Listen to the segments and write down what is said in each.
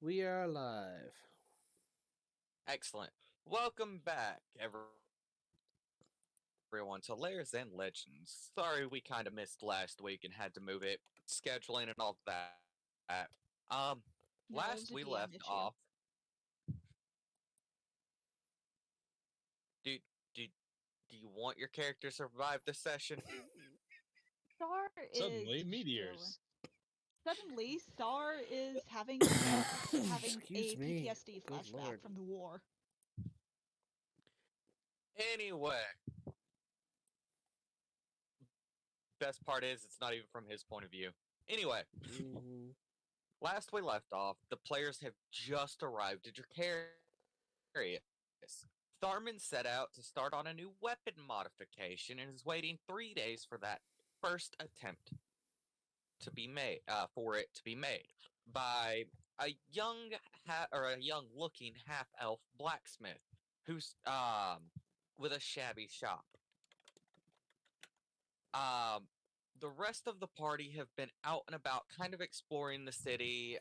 We are live. Excellent. Welcome back, everyone, to Lairs and Legends. Sorry we kind of missed last week and had to move it, scheduling and all that. Um, No, it was last a we DM left issue. off. Do do do you want your character to survive this session? Star is Suddenly, meteors. Suddenly, Star is having a Excuse me. PTSD Good flashback Lord. from the war. Anyway, best part is it's not even from his point of view. Anyway, Mhm. last we left off, the players have just arrived at Dracarius. Tharman set out to start on a new weapon modification and is waiting 3 days for that first attempt to be made, by a young young-looking half-elf blacksmith who's with a shabby shop. Um, the rest of the party have been out and about, kind of exploring the city,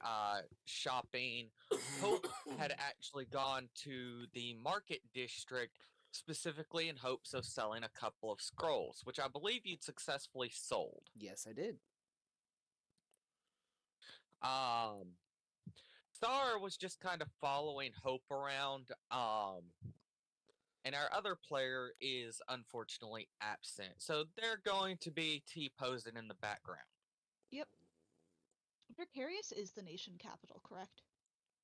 shopping. Hope had actually gone to the market district specifically in hopes of selling a couple of scrolls, which I believe you'd successfully sold. Yes, I did. Star was just kind of following Hope around, and our other player is unfortunately absent, so they're going to be T-posing in the background. Yep. Dracarius is the nation capital, correct?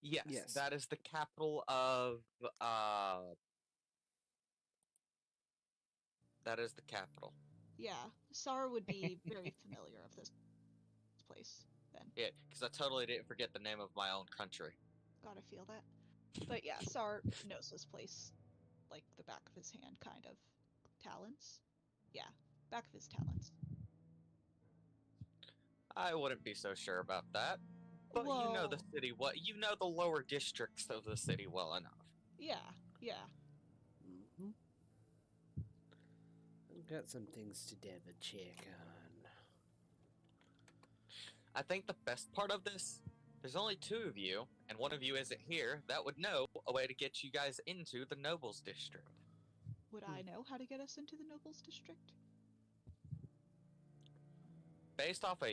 Yes, that is the capital of, that is the capital. Yeah, Star would be very familiar of this place then. Yeah, because I totally didn't forget the name of my own country. Gotta feel that. But yeah, Star knows this place like the back of his hand, kind of. Talons? Yeah, back of his talons. I wouldn't be so sure about that. But Whoa. you know the city, you know the lower districts of the city well enough. Yeah. Mm-hmm. I've got some things to double check on. I think the best part of this, there's only two of you, and one of you isn't here, that would know a way to get you guys into the Nobles District. Would I know how to get us into the Nobles District? Based off of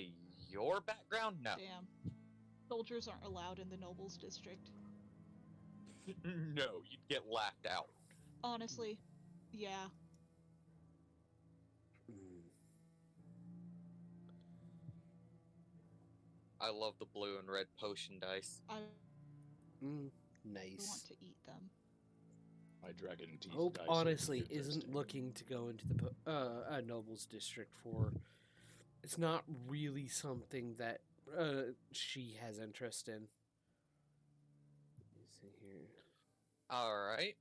your background, no. Damn. Soldiers aren't allowed in the Nobles District. No, you'd get laughed out. Honestly, yeah. I love the blue and red potion dice. I Nice. want to eat them. My dragon teeth. Hope dice honestly are isn't interesting. looking to go into the Nobles District for. It's not really something that she has interest in. Let's see here. All right.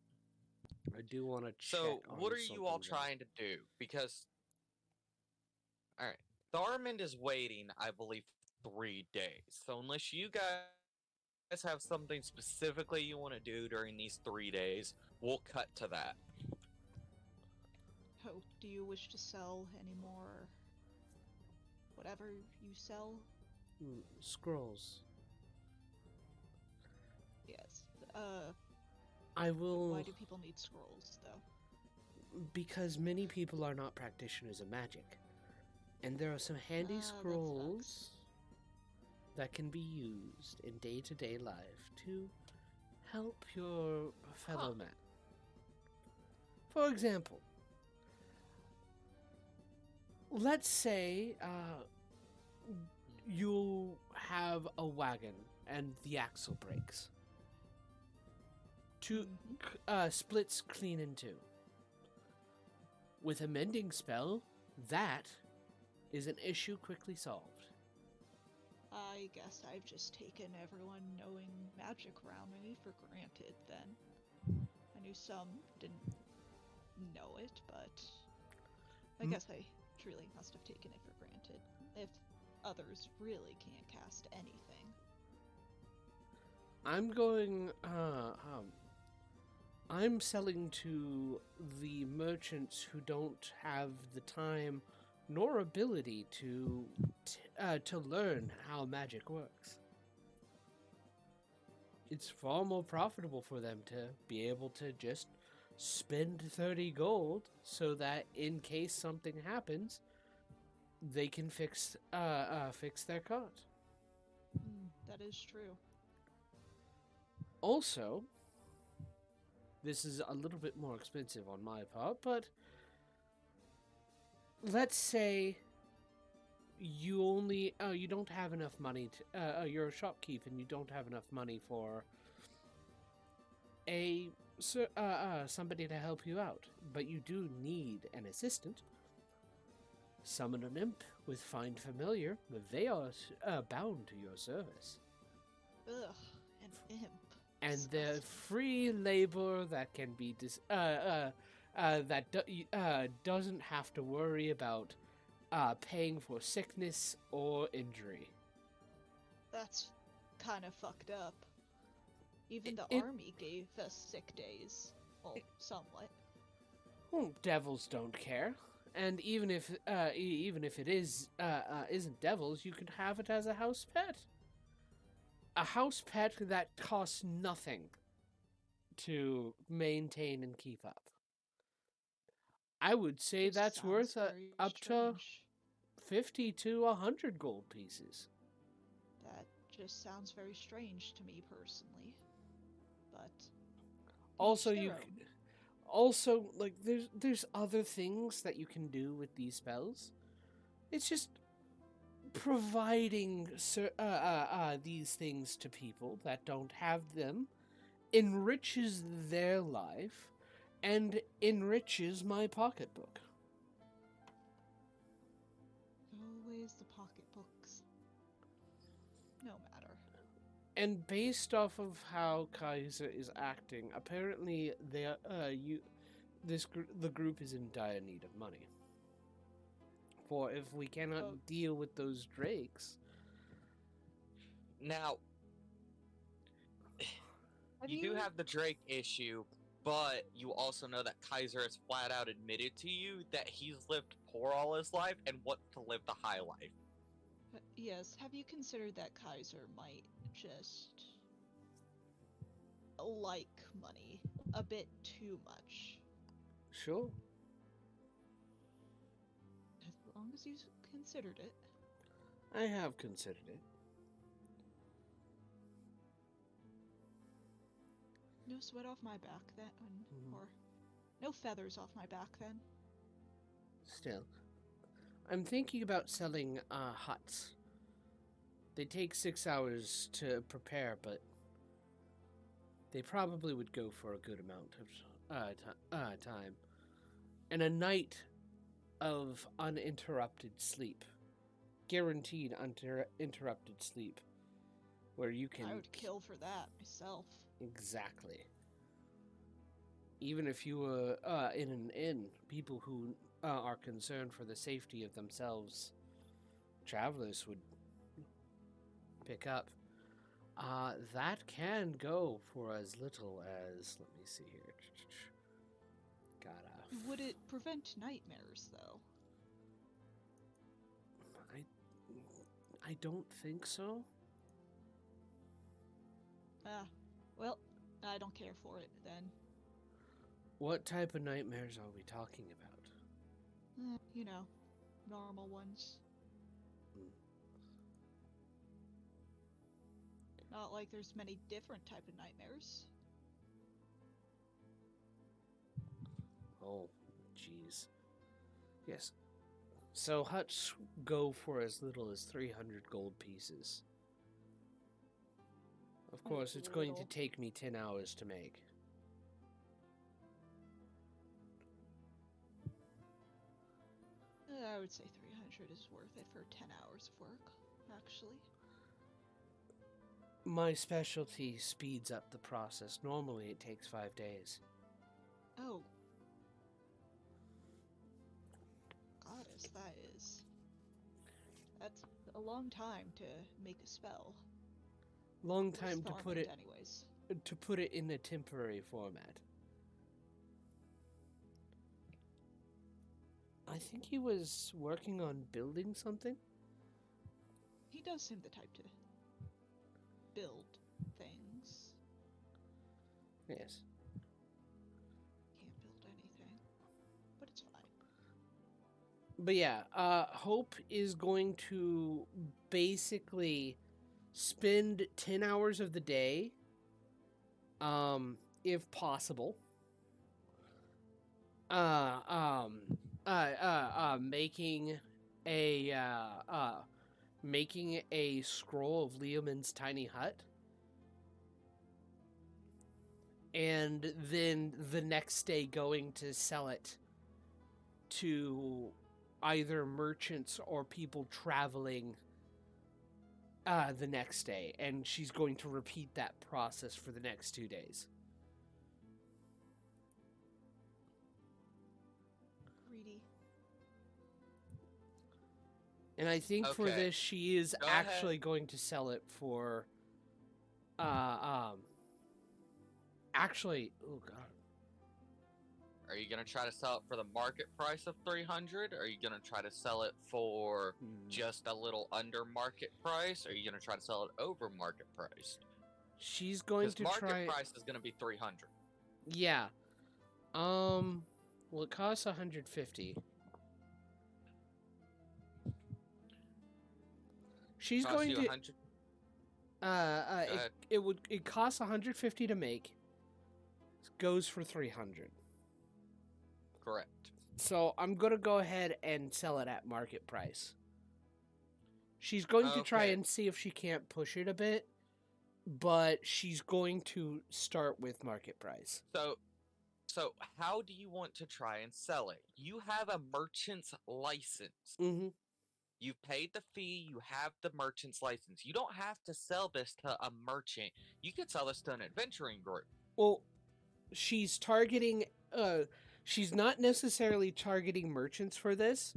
I do want to check. So, on what are you all something, trying to do? Because, all right, Tharmand is waiting, I believe, 3 days. So, unless you guys have something specifically you want to do during these 3 days, we'll cut to that. Hope, do you wish to sell any more? Whatever you sell? Scrolls. Yes. I will. Why do people need scrolls, though? Because many people are not practitioners of magic. And there are some handy scrolls that can be used in day-to-day life to help your fellow man. For example, let's say you have a wagon and the axle breaks. Splits clean in two. With a mending spell, that is an issue quickly solved. I guess I've just taken everyone knowing magic around me for granted, then. I knew some didn't know it, but I guess I truly must have taken it for granted, if others really can't cast anything. I'm selling to the merchants who don't have the time nor ability to learn how magic works. it's far more profitable for them to be able to just spend 30 gold so that in case something happens, they can fix their cart. That is true. Also, this is a little bit more expensive on my part, but let's say you don't have enough money to you're a shopkeep and you don't have enough money for somebody to help you out, but you do need an assistant. Summon an imp with Find Familiar. They are bound to your service. Ugh, an imp. And the Disgusting. free labor that can be doesn't have to worry about paying for sickness or injury. That's kind of fucked up. Even the It- army gave us sick days. Well, somewhat. Well, devils don't care, and even if it isn't devils, you could have it as a house pet. A house pet that costs nothing to maintain and keep up. I would say Which that's sounds worth very up to strange. 50 to 100 gold pieces. That just sounds very strange to me personally. But Also, each their you own. c- also like there's other things that you can do with these spells. It's just providing these things to people that don't have them enriches their life and enriches my pocketbook. Always the pocketbooks. No matter. And based off of how Kaiser is acting, apparently the group is in dire need of money. For if we cannot Oh. deal with those drakes, Now, Have you do have the Drake issue, but you also know that Kaiser has flat out admitted to you that he's lived poor all his life and wants to live the high life. Yes, have you considered that Kaiser might just like money a bit too much? sure. As long as you considered it. I have considered it. No sweat off my back then, Mhm. or no feathers off my back then. Still, I'm thinking about selling huts. They take 6 hours to prepare, but they probably would go for a good amount of time. And a night of uninterrupted sleep. Guaranteed uninterrupted sleep. Where you can... I would kill for that myself. Exactly. Even if you were in an inn, people who are concerned for the safety of themselves, travelers would pick up. That can go for as little as, let me see here. Would it prevent nightmares, though? I don't think so. Well, I don't care for it then. What type of nightmares are we talking about? You know, normal ones. Hmm. Not like there's many different type of nightmares. Oh, jeez. Yes. So huts go for as little as 300 gold pieces. Of course, it's going to little. take me 10 hours to make. I would say 300 is worth it for 10 hours of work, actually. My specialty speeds up the process. Normally, it takes 5 days. Oh. Goddess, that is. That's a long time to make a spell. Long This time to put Thormund, it anyways. in a temporary format. I think he was working on building something. He does seem the type to build things. Yes. Can't build anything, but it's fine. But yeah, Hope is going to basically spend 10 hours of the day, if possible, making a scroll of Leomund's tiny hut, and then the next day going to sell it to either merchants or people traveling the next day, and she's going to repeat that process for the next 2 days. Greedy. And I think for Okay. this, she is Go actually ahead. going to sell it for, actually, oh god, Are you gonna try to sell it for the market price of 300? Are you gonna try to sell it for just a little under market price? Or are you gonna try to sell it over market price? she's going Because to market try. price is gonna be 300. Yeah. Well, it costs 150. She's Cost going you to 100. Go ahead. it costs 150 to make. Goes for 300. Correct. So I'm gonna go ahead and sell it at market price. She's going to try Okay. and see if she can't push it a bit, but she's going to start with market price. So how do you want to try and sell it? You have a merchant's license. Mm-hmm. You've paid the fee, you have the merchant's license. You don't have to sell this to a merchant. You could sell this to an adventuring group. Well, she's targeting. She's not necessarily targeting merchants for this.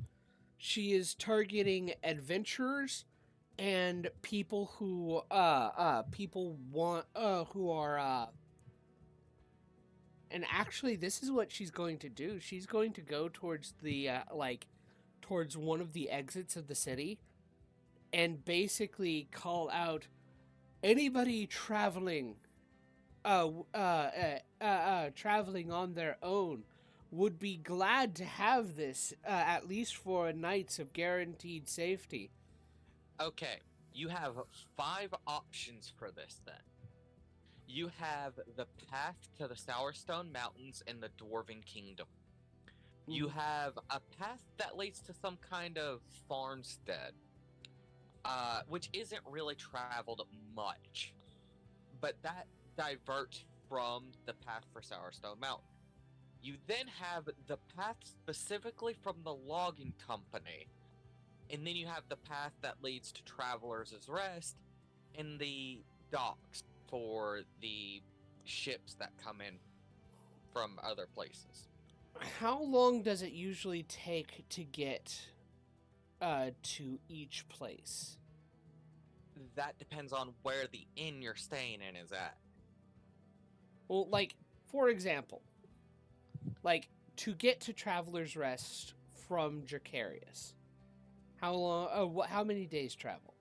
She is targeting adventurers and people who people want who are and actually this is what she's going to do. She's going to go towards the towards one of the exits of the city and basically call out anybody traveling traveling on their own would be glad to have this at least for nights of guaranteed safety. Okay, you have 5 options for this then. You have the path to the Sourstone Mountains in the Dwarven Kingdom. You have a path that leads to some kind of farmstead, which isn't really traveled much, but that diverts from the path for Sourstone Mountain. You then have the path specifically from the logging company, and then you have the path that leads to Traveler's Rest and the docks for the ships that come in from other places. How long does it usually take to get to each place? That depends on where the inn you're staying in is at. Well, like for example, like to get to Traveler's Rest from Dracarius, how long? How many days travel?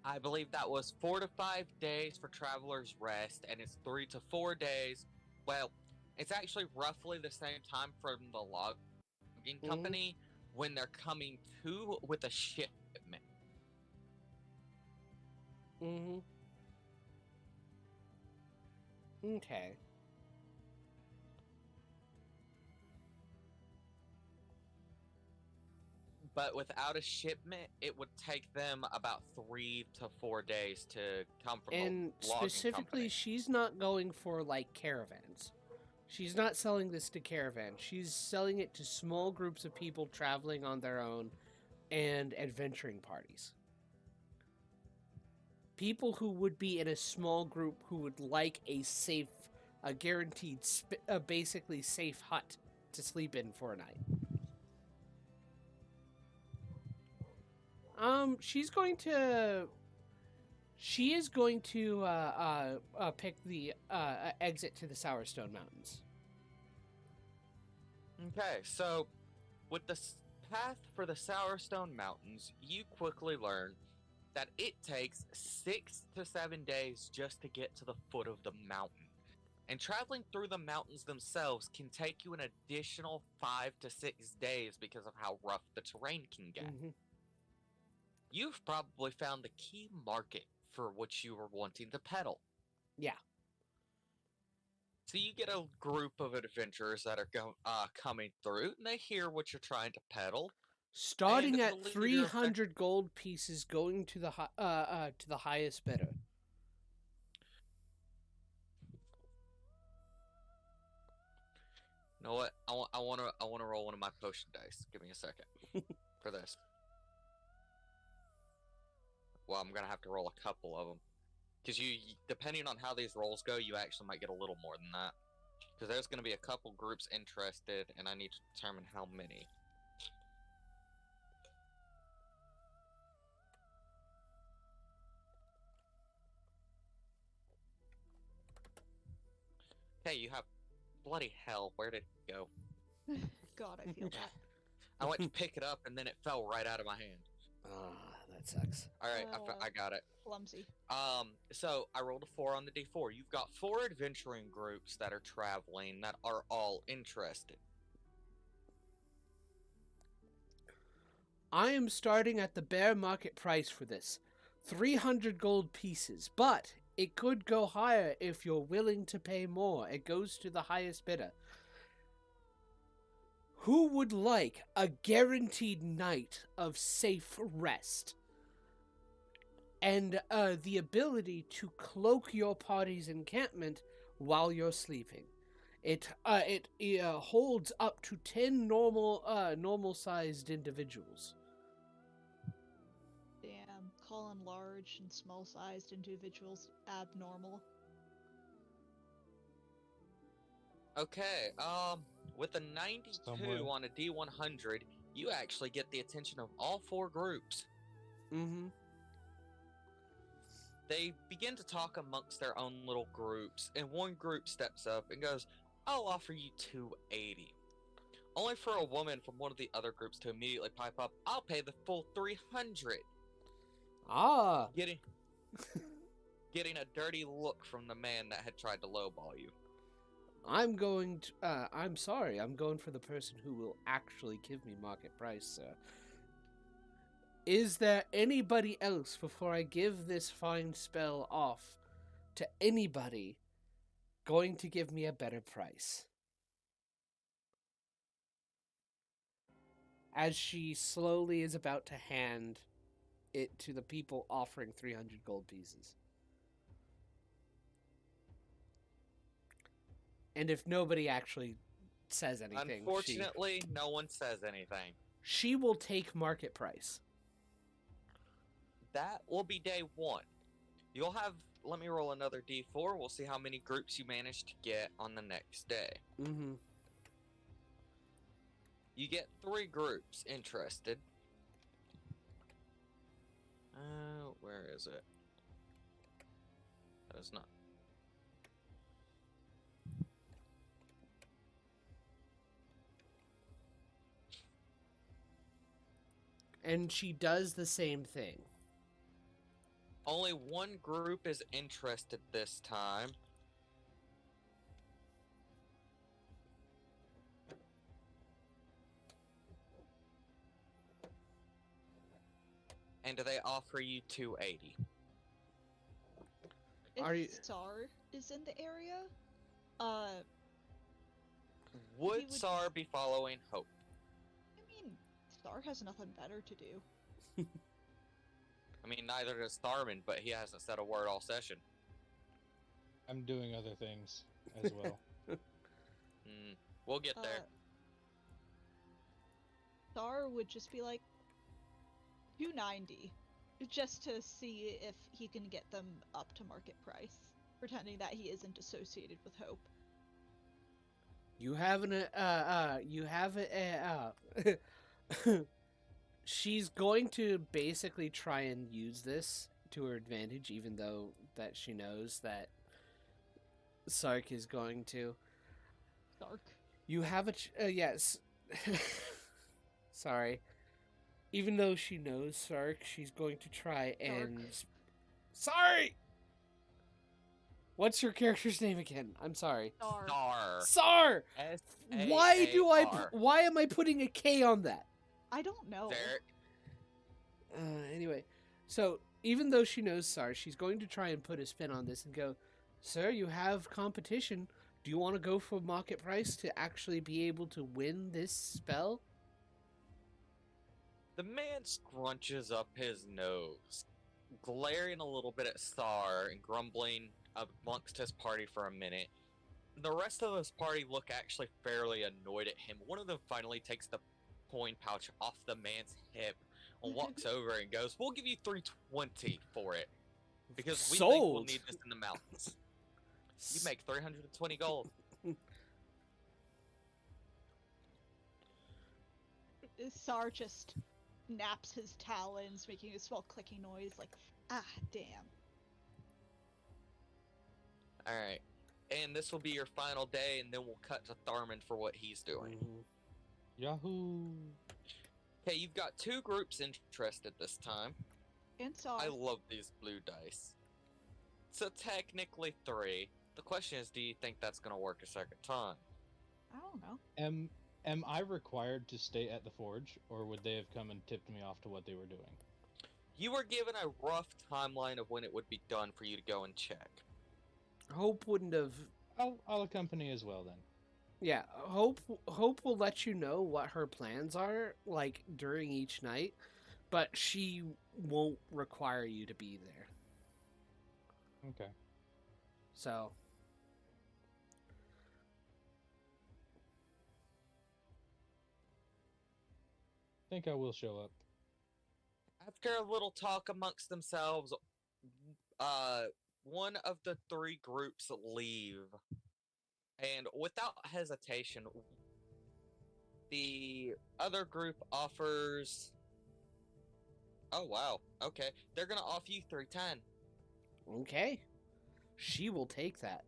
I believe that was 4 to 5 days for Traveler's Rest, and it's 3 to 4 days. Well, it's actually roughly the same time from the logging company when they're coming to with a shipment. Mm-hmm. Okay. But without a shipment, it would take them about 3 to 4 days to come from And the logging specifically, company. she's not going for like caravans. She's not selling this to caravans. She's selling it to small groups of people traveling on their own and adventuring parties. People who would be in a small group who would like a safe, a guaranteed, basically safe hut to sleep in for a night. She's going to. She is going to pick the exit to the Sourstone Mountains. Okay, so with the path for the Sourstone Mountains, you quickly learn that it takes 6 to 7 days just to get to the foot of the mountain. And traveling through the mountains themselves can take you an additional 5 to 6 days because of how rough the terrain can get. Mm-hmm. You've probably found the key market for what you were wanting to peddle. Yeah. So you get a group of adventurers that are coming through, and they hear what you're trying to peddle. Starting And at the leader of 300 gold pieces, going to the highest bidder. You know what? I want to roll one of my potion dice. Give me a second for this. Well, I'm gonna have to roll a couple of them because depending on how these rolls go, you actually might get a little more than that. Because there's gonna be a couple groups interested, and I need to determine how many. Hey, you have bloody hell. Where did it go? God, I feel that. I went to pick it up, and then it fell right out of my hand. Ah, that sucks. All right, Oh. I got it. Clumsy. So I rolled a 4 on the D4. You've got 4 adventuring groups that are traveling that are all interested. I am starting at the bare market price for this. 300 gold pieces, but it could go higher if you're willing to pay more. It goes to the highest bidder. Who would like a guaranteed night of safe rest? And the ability to cloak your party's encampment while you're sleeping. It holds up to 10 normal-sized individuals. Damn, calling large and small-sized individuals abnormal. Okay, with a 92 Somewhere. on a D100, you actually get the attention of all 4 groups. Mm-hmm. They begin to talk amongst their own little groups, and one group steps up and goes, I'll offer you 280. Only for a woman from one of the other groups to immediately pipe up, I'll pay the full 300. Ah. Getting a dirty look from the man that had tried to lowball you. I'm sorry. I'm going for the person who will actually give me market price, sir. Is there anybody else before I give this fine spell off to anybody going to give me a better price? As she slowly is about to hand it to the people offering 300 gold pieces. And if nobody actually says anything, Unfortunately, no one says anything. she will take market price. That will be day 1. You'll have, let me roll another D4. We'll see how many groups you manage to get on the next day. Mm-hmm. You get 3 groups interested. Where is it? That is not. And she does the same thing. Only one group is interested this time. And they offer you 280. If Sar is in the area, Would would- Sar be following Hope? I mean, Sar has nothing better to do. I mean, neither does Tharman, but he hasn't said a word all session. I'm doing other things as well. We'll get there. Sar would just be like 290, just to see if he can get them up to market price, pretending that he isn't associated with Hope. You have she's going to basically try and use this to her advantage, even though that she knows that Sark is going to. Sark. You have yes. Sorry. Even though she knows Sark, she's going to try and. Sorry! What's your character's name again? I'm sorry. Star. Sar! S-A-A-R. Why am I putting a K on that? I don't know. There. Anyway, so even though she knows Sar, she's going to try and put a spin on this and go, "Sir, you have competition. Do you want to go for market price to actually be able to win this spell?" The man scrunches up his nose, glaring a little bit at Sar and grumbling amongst his party for a minute. The rest of his party look actually fairly annoyed at him. One of them finally takes the coin pouch off the man's hip and walks over and goes, "We'll give you 320 for it. Because we think we'll Sold. need this in the mountains. You make 320 gold." Sar just snaps his talons, making a small clicking noise, like, ah, damn. Alright. And this will be your final day, and then we'll cut to Tharman for what he's doing. Yahoo! Okay, you've got two groups interested this time. And Sar. I love these blue dice. So technically 3. The question is, do you think that's going to work a second time? I don't know. Am I required to stay at the forge, or would they have come and tipped me off to what they were doing? You were given a rough timeline of when it would be done for you to go and check. Hope wouldn't have. I'll accompany as well then. Yeah, Hope will let you know what her plans are like during each night, but she won't require you to be there. Okay. So, Think I will show up. After a little talk amongst themselves, one of the 3 groups leave. And without hesitation, the other group offers... Oh, wow. Okay. They're going to offer you 310. okay. She will take that.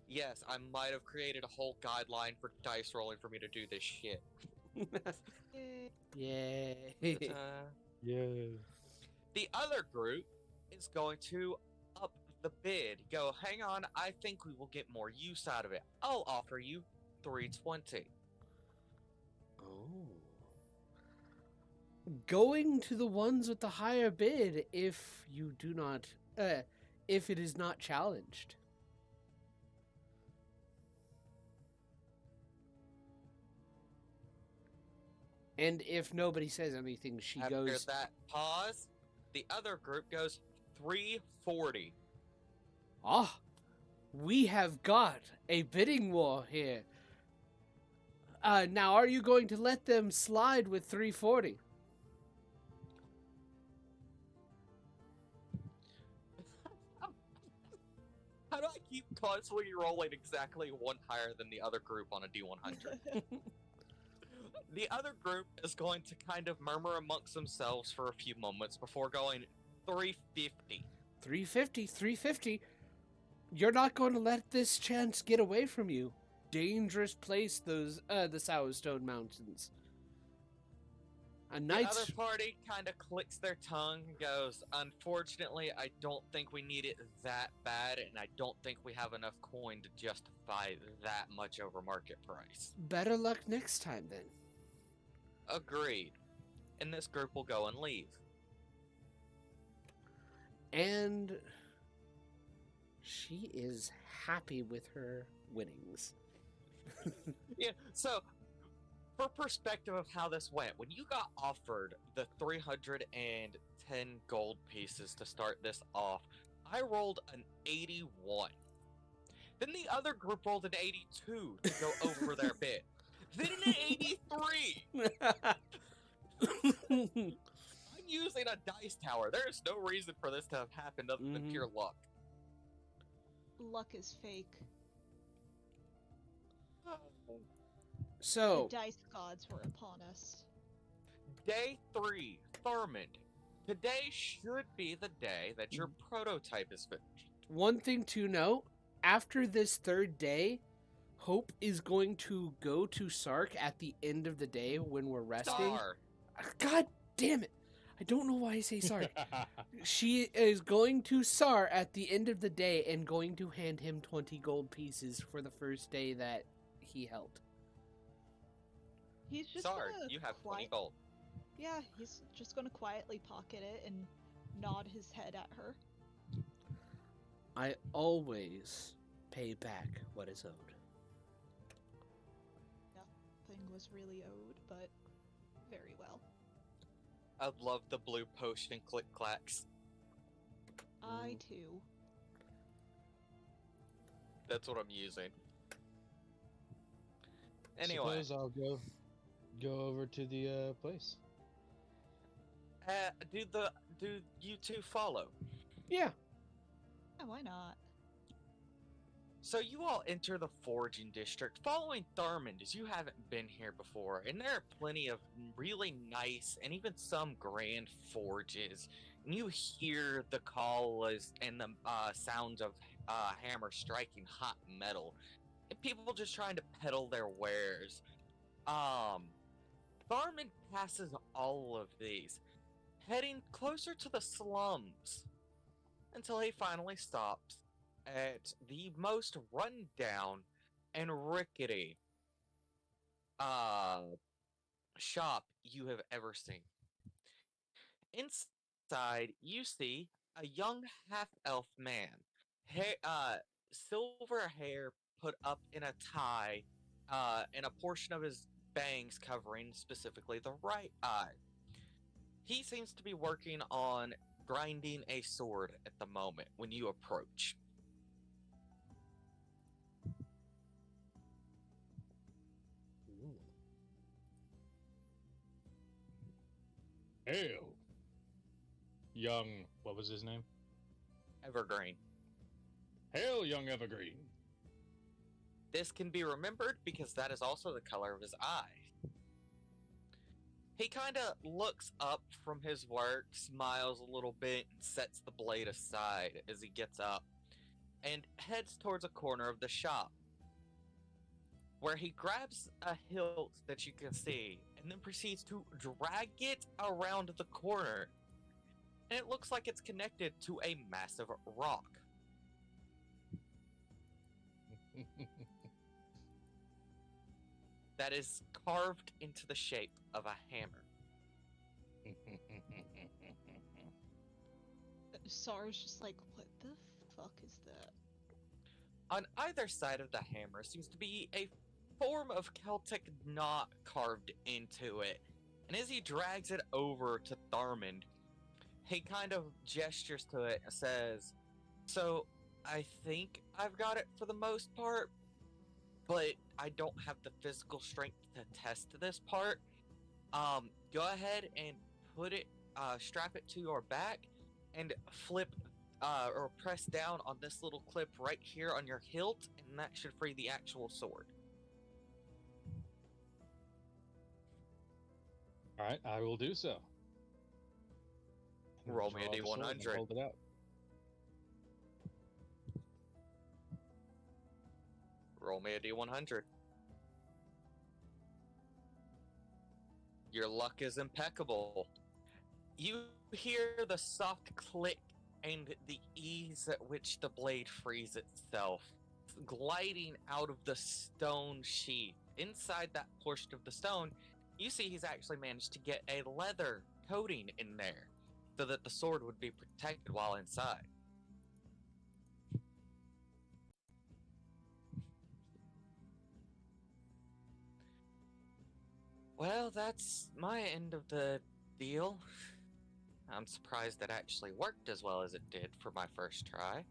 Yes, I might have created a whole guideline for dice rolling for me to do this shit. Yay. Yeah. The other group is going to up the bid. Go, hang on, I think we will get more use out of it. I'll offer you 320. Oh. Going to the ones with the higher bid if you do not, if it is not challenged. And if nobody says anything, she After goes, that pause, the other group goes 340. "Ah, we have got a bidding war here. Now, are you going to let them slide with 340? How do I keep constantly rolling exactly one higher than the other group on a D100? The other group is going to kind of murmur amongst themselves for a few moments before going 350. 350. You're not going to let this chance get away from you. Dangerous place, those, the Sourstone Mountains. A The knight's... other party kind of clicks their tongue and goes, "Unfortunately, I don't think we need it that bad, and I don't think we have enough coin to justify that much over market price." Better luck next time, then. Agreed. And this group will go and leave. And she is happy with her winnings. Yeah, so for perspective of how this went, when you got offered the 310 gold pieces to start this off, I rolled an 81. Then the other group rolled an 82 to go over their bid. Then an 83! I'm using a dice tower. There is no reason for this to have happened other than pure luck. Luck is fake. So, The dice gods were upon us. Day 3, Thurmond. Today should be the day that your prototype is finished. one thing to note, after this third day, Hope is going to go to Sark at the end of the day when we're resting. Star. God damn it. I don't know why I say sorry. She is going to Sar at the end of the day and going to hand him 20 gold pieces for the first day that he helped. He's just Sorry, gonna you have 20 gold. Yeah, he's just gonna quietly pocket it and nod his head at her. I always pay back what is owed. Nothing was really owed, but very well. I love the blue potion click clacks. I too. That's what I'm using. Anyway, Suppose I'll go over to the place. do you two follow? Yeah. Yeah, why not? So you all enter the forging district, following Thurmond, as you haven't been here before, and there are plenty of really nice and even some grand forges. And you hear the call and the sounds of hammer striking hot metal, and people just trying to peddle their wares. Thurmond passes all of these, heading closer to the slums, until he finally stops at the most rundown and rickety shop you have ever seen. Inside, you see a young half-elf man, silver hair put up in a tie, and a portion of his bangs covering specifically the right eye. He seems to be working on grinding a sword at the moment when you approach. Hail, young. What was his name? Evergreen. Hail, young Evergreen. This can be remembered because that is also the color of his eye. He kind of looks up from his work, smiles a little bit, and sets the blade aside as he gets up and heads towards a corner of the shop, where he grabs a hilt that you can see and then proceeds to drag it around the corner. And it looks like it's connected to a massive rock. That is carved into the shape of a hammer. Sar's just like, what the fuck is that? On either side of the hammer seems to be a form of Celtic knot carved into it. And as he drags it over to Thurmond, he kind of gestures to it and says, "So, I think I've got it for the most part, but I don't have the physical strength to test this part. Go ahead and put it, strap it to your back, and flip or press down on this little clip right here on your hilt, and that should free the actual sword." All right, I will do so. Roll me a Draw the sword and D100. Hold it out. Roll me a D100. Your luck is impeccable. You hear the soft click and the ease at which the blade frees itself, gliding out of the stone sheath. Inside that portion of the stone, you see he's actually managed to get a leather coating in there so that the sword would be protected while inside. Well, that's my end of the deal. I'm surprised it actually worked as well as it did for my first try.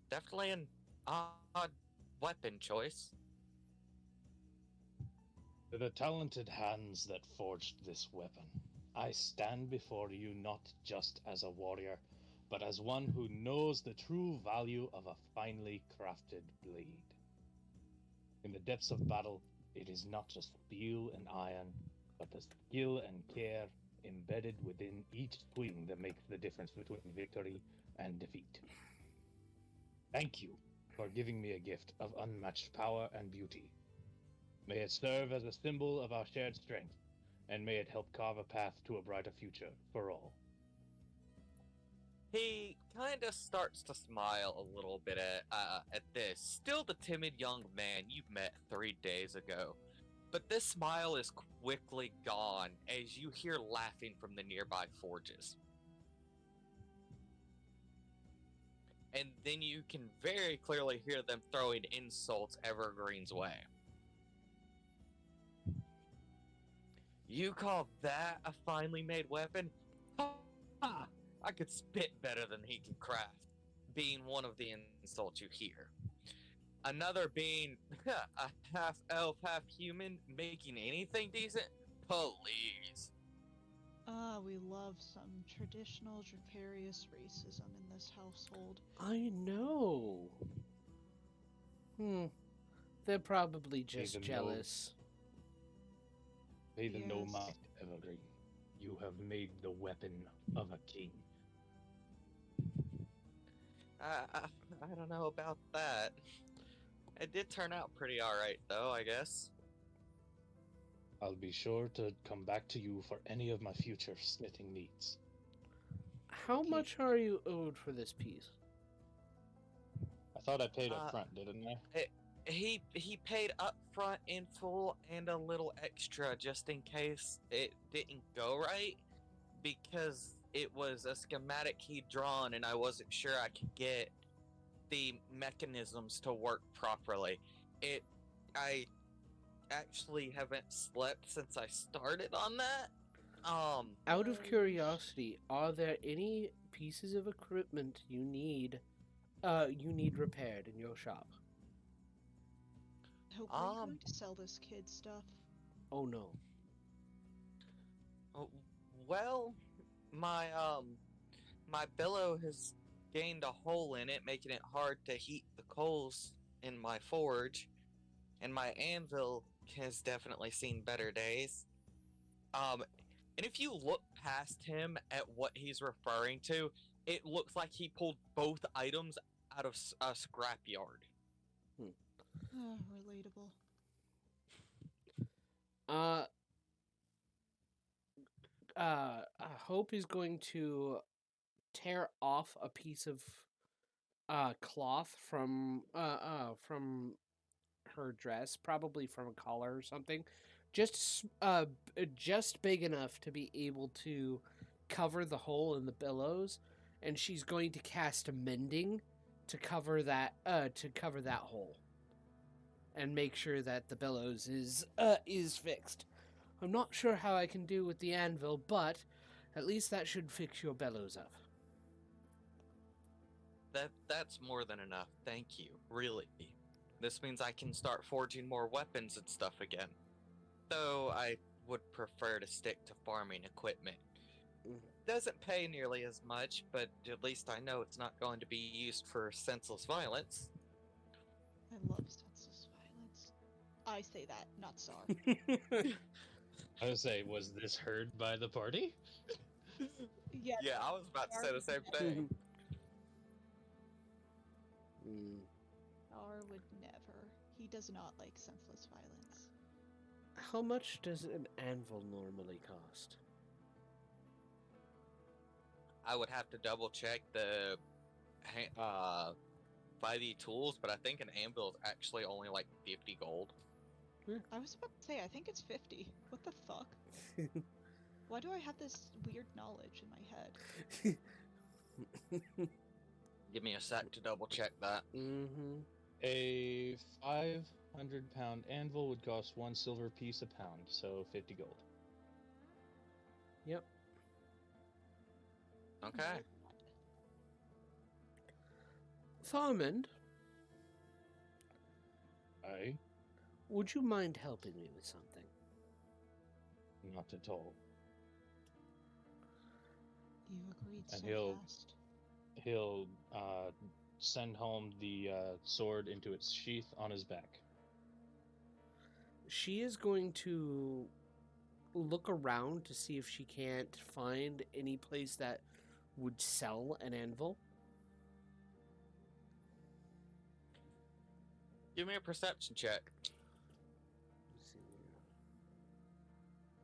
Definitely an odd weapon choice. To the talented hands that forged this weapon, I stand before you not just as a warrior, but as one who knows the true value of a finely crafted blade. In the depths of battle, it is not just steel and iron, but the skill and care embedded within each swing that makes the difference between victory and defeat. Thank you for giving me a gift of unmatched power and beauty. May it serve as a symbol of our shared strength and may it help carve a path to a brighter future for all. He kind of starts to smile a little bit at this. Still the timid young man you met 3 days ago. But this smile is quickly gone as you hear laughing from the nearby forges. And then you can very clearly hear them throwing insults Evergreen's way. You call that a finely made weapon? Ha! I could spit better than he can craft, being one of the insults you hear. Another being a half-elf, half-human, making anything decent? Please. We love some traditional Dracarius racism in this household. I know. They're probably just Even jealous. May the no Yes. might, Evergreen. You have made the weapon of a king. I don't know about that. It did turn out pretty alright, though, I guess. I'll be sure to come back to you for any of my future smithing needs. How much are you owed for this piece? I thought I paid up front, didn't I? He paid up front in full and a little extra just in case it didn't go right, because it was a schematic he'd drawn and I wasn't sure I could get the mechanisms to work properly. I actually haven't slept since I started on that. Out of curiosity, are there any pieces of equipment you need repaired in your shop? Were you going to sell this kid stuff? Oh no. Well, my billow has gained a hole in it, making it hard to heat the coals in my forge, and my anvil has definitely seen better days. And if you look past him at what he's referring to, it looks like he pulled both items out of a scrapyard. Relatable. Hope is going to tear off a piece of cloth from her dress, probably from a collar or something, just big enough to be able to cover the hole in the billows, and she's going to cast mending to cover that hole and make sure that the billows is fixed. I'm not sure how I can do with the anvil, but at least that should fix your bellows up. That's more than enough. Thank you. Really. This means I can start forging more weapons and stuff again. Though I would prefer to stick to farming equipment. Doesn't pay nearly as much, but at least I know it's not going to be used for senseless violence. I love senseless violence. I say that, not Tsar. I was say, was this heard by the party? Yeah, I was about to say the same thing. Tsar would never. He does not like senseless violence. How much does an anvil normally cost? I would have to double check the 5e tools, but I think an anvil is actually only like 50 gold. I was about to say, I think it's 50. What the fuck? Why do I have this weird knowledge in my head? Give me a sec to double check that. A 500-pound anvil would cost 1 silver piece a pound, so 50 gold. Yep. Okay. Thormund, Aye? would you mind helping me with something? Not at all. You agreed And so fast. He'll send home the sword into its sheath on his back. She is going to look around to see if she can't find any place that would sell an anvil. Give me a perception check.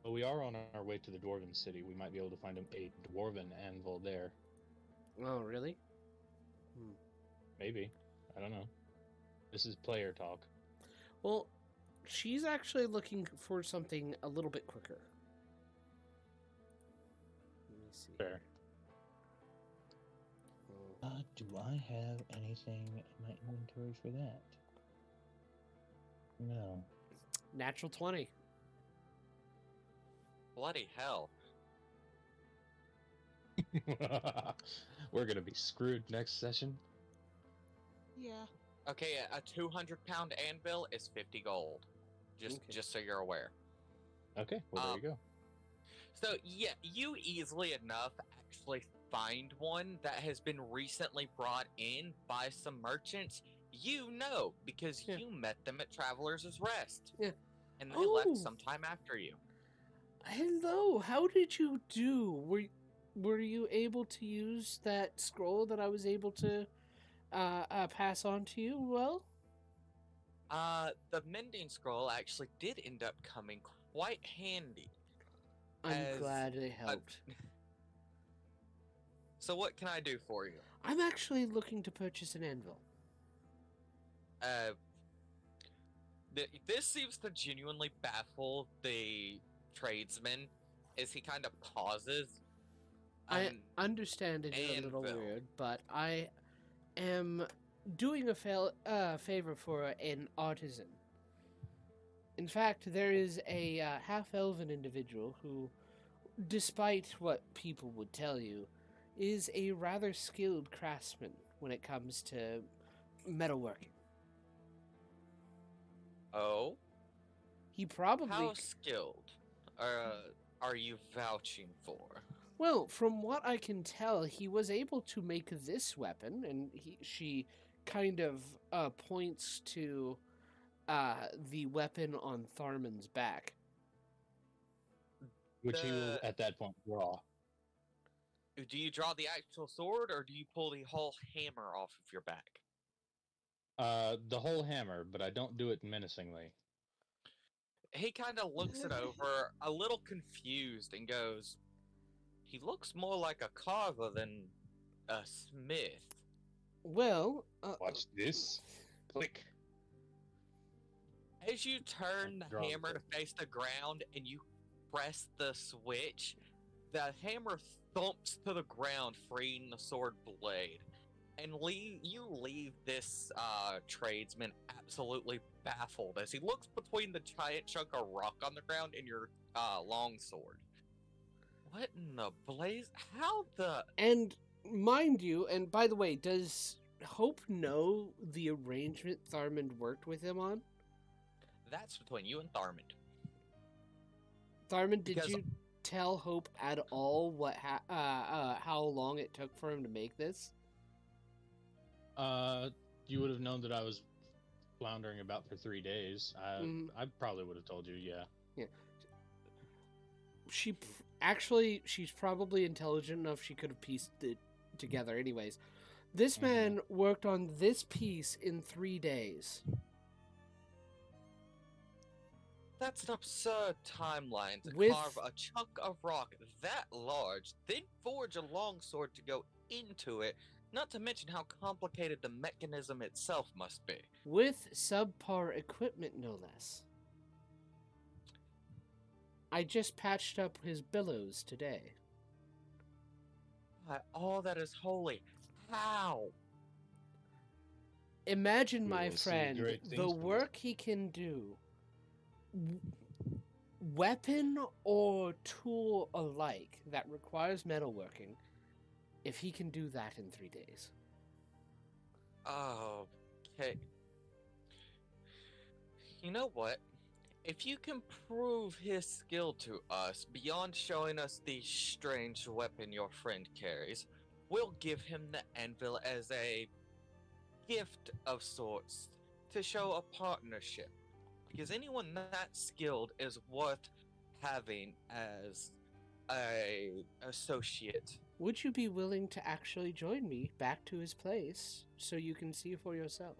But we are on our way to the Dwarven city. We might be able to find a Dwarven anvil there. Oh, really? Maybe. I don't know. This is player talk. Well, she's actually looking for something a little bit quicker. Let me see. Fair. Do I have anything in my inventory for that? No. Natural 20. Bloody hell. We're gonna be screwed next session. Yeah. Okay, a 200-pound anvil is 50 gold. Just so you're aware. Okay, well there you go. So yeah, you easily enough actually find one that has been recently brought in by some merchants. You know, because Yeah. you met them at Traveler's Rest. Yeah. And they left Oh. sometime after you. Hello, how did you do? Were you able to use that scroll that I was able to pass on to you? Well, The mending scroll actually did end up coming quite handy. I'm As glad it helped. So what can I do for you? I'm actually looking to purchase an anvil. This seems to genuinely baffle the tradesman as he kind of pauses. I understand it is a little anvil. weird, but I am doing a favor for an artisan. In fact, there is a half-elven individual who, despite what people would tell you, is a rather skilled craftsman when it comes to metalworking. Oh? He probably... How skilled are you vouching for? Well, from what I can tell, he was able to make this weapon, and she kind of points to the weapon on Tharman's back. Which he will at that point draw. Do you draw the actual sword, or do you pull the whole hammer off of your back? The whole hammer, but I don't do it menacingly. He kind of looks it over, a little confused, and goes, "He looks more like a carver than a smith." Well, Watch this. Click. As you turn the Draw the hammer to face the ground and you press the switch, the hammer thumps to the ground, freeing the sword blade. And you leave this tradesman absolutely baffled as he looks between the giant chunk of rock on the ground and your long sword. What in the blaze? How the... and mind you, and by the way, does Hope know the arrangement Tharman worked with him on? That's between you and Tharman. Tharman, did Because- you tell Hope at all what how long it took for him to make this? You would have known that I was floundering about for 3 days. I probably would have told you, yeah. She's probably intelligent enough she could have pieced it together anyways. This man worked on this piece in 3 days. That's an absurd timeline to With- carve a chunk of rock that large, then forge a longsword to go into it, not to mention how complicated the mechanism itself must be. With subpar equipment, no less. I just patched up his billows today. By all that is holy, how? Imagine, We my will see friend, great the things from this. work he can do, weapon or tool alike, that requires metalworking, if he can do that in 3 days. Oh, okay. You know what? If you can prove his skill to us beyond showing us the strange weapon your friend carries, we'll give him the anvil as a gift of sorts to show a partnership. Because anyone that skilled is worth having as a associate. Would you be willing to actually join me back to his place so you can see for yourself?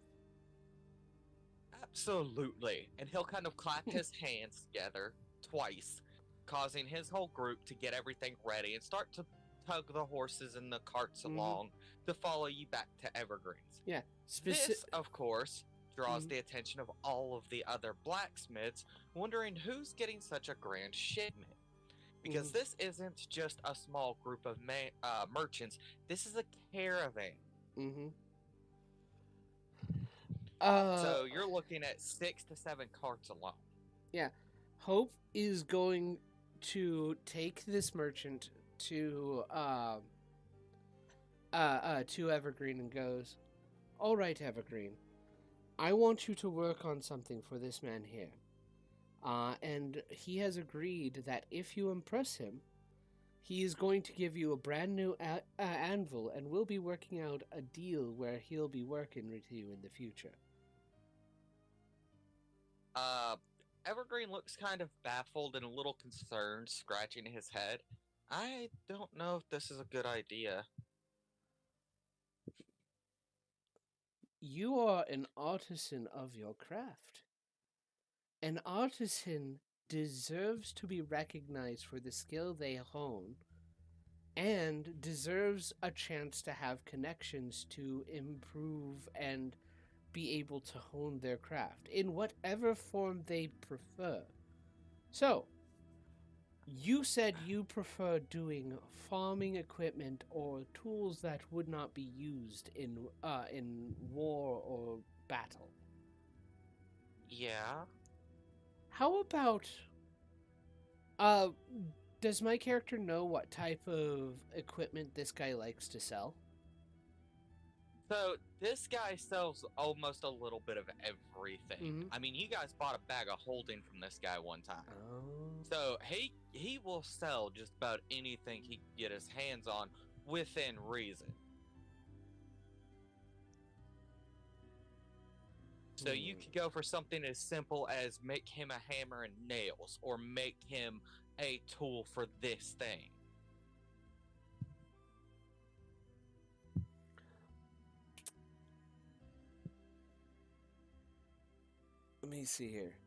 Absolutely. And he'll kind of clap his hands together twice. causing his whole group to get everything ready and start to tug the horses and the carts along to follow you back to Evergreens. Yeah. This, of course, draws Mhm. the attention of all of the other blacksmiths, wondering who's getting such a grand shipment. Because this isn't just a small group of merchants, this is a caravan. Mm-hmm. So you're looking at 6 to 7 carts alone. Yeah. Hope is going to take this merchant to Evergreen and goes, "All right, Evergreen. I want you to work on something for this man here. And he has agreed that if you impress him, he is going to give you a brand new anvil, and we'll be working out a deal where he'll be working with you in the future." Evergreen looks kind of baffled and a little concerned, scratching his head. I don't know if this is a good idea. You are an artisan of your craft. An artisan deserves to be recognized for the skill they hone and deserves a chance to have connections to improve and be able to hone their craft in whatever form they prefer. So, you said you prefer doing farming equipment or tools that would not be used in war or battle. Yeah. How about does my character know what type of equipment this guy likes to sell? So this guy sells almost a little bit of everything. Mhm. I mean, you guys bought a bag of holding from this guy one time. Oh. So he will sell just about anything he can get his hands on within reason. So you could go for something as simple as make him a hammer and nails, or make him a tool for this thing. Let me see here.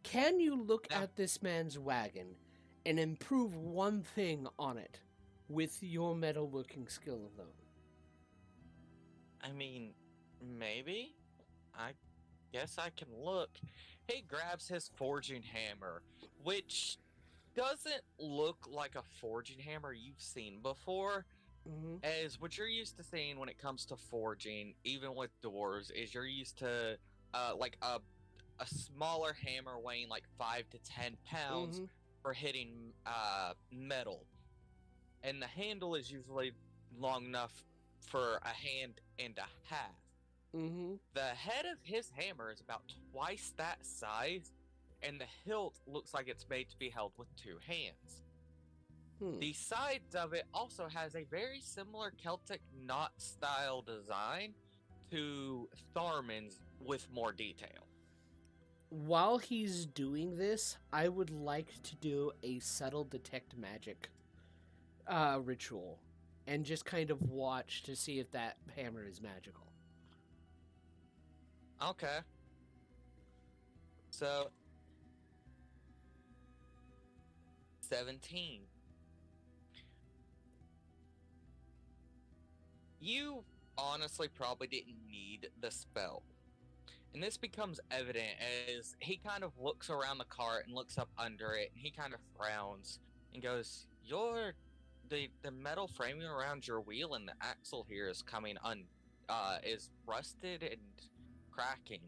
Can you look Now- at this man's wagon and improve one thing on it with your metalworking skill alone? I mean, maybe? I guess I can look. He grabs his forging hammer, which doesn't look like a forging hammer you've seen before. Mm-hmm. As what you're used to seeing when it comes to forging, even with doors, is you're used to like a smaller hammer weighing like 5 to 10 pounds for hitting metal, and the handle is usually long enough for a hand and a half. Mm-hmm. The head of his hammer is about twice that size, and the hilt looks like it's made to be held with 2 hands. The sides of it also has a very similar Celtic knot style design to Tharman's with more detail. While he's doing this, I would like to do a subtle detect magic ritual and just kind of watch to see if that hammer is magical. Okay. So 17. You honestly probably didn't need the spell. And this becomes evident as he kind of looks around the cart and looks up under it, and he kind of frowns and goes, the metal framing around your wheel and the axle here is is rusted and cracking.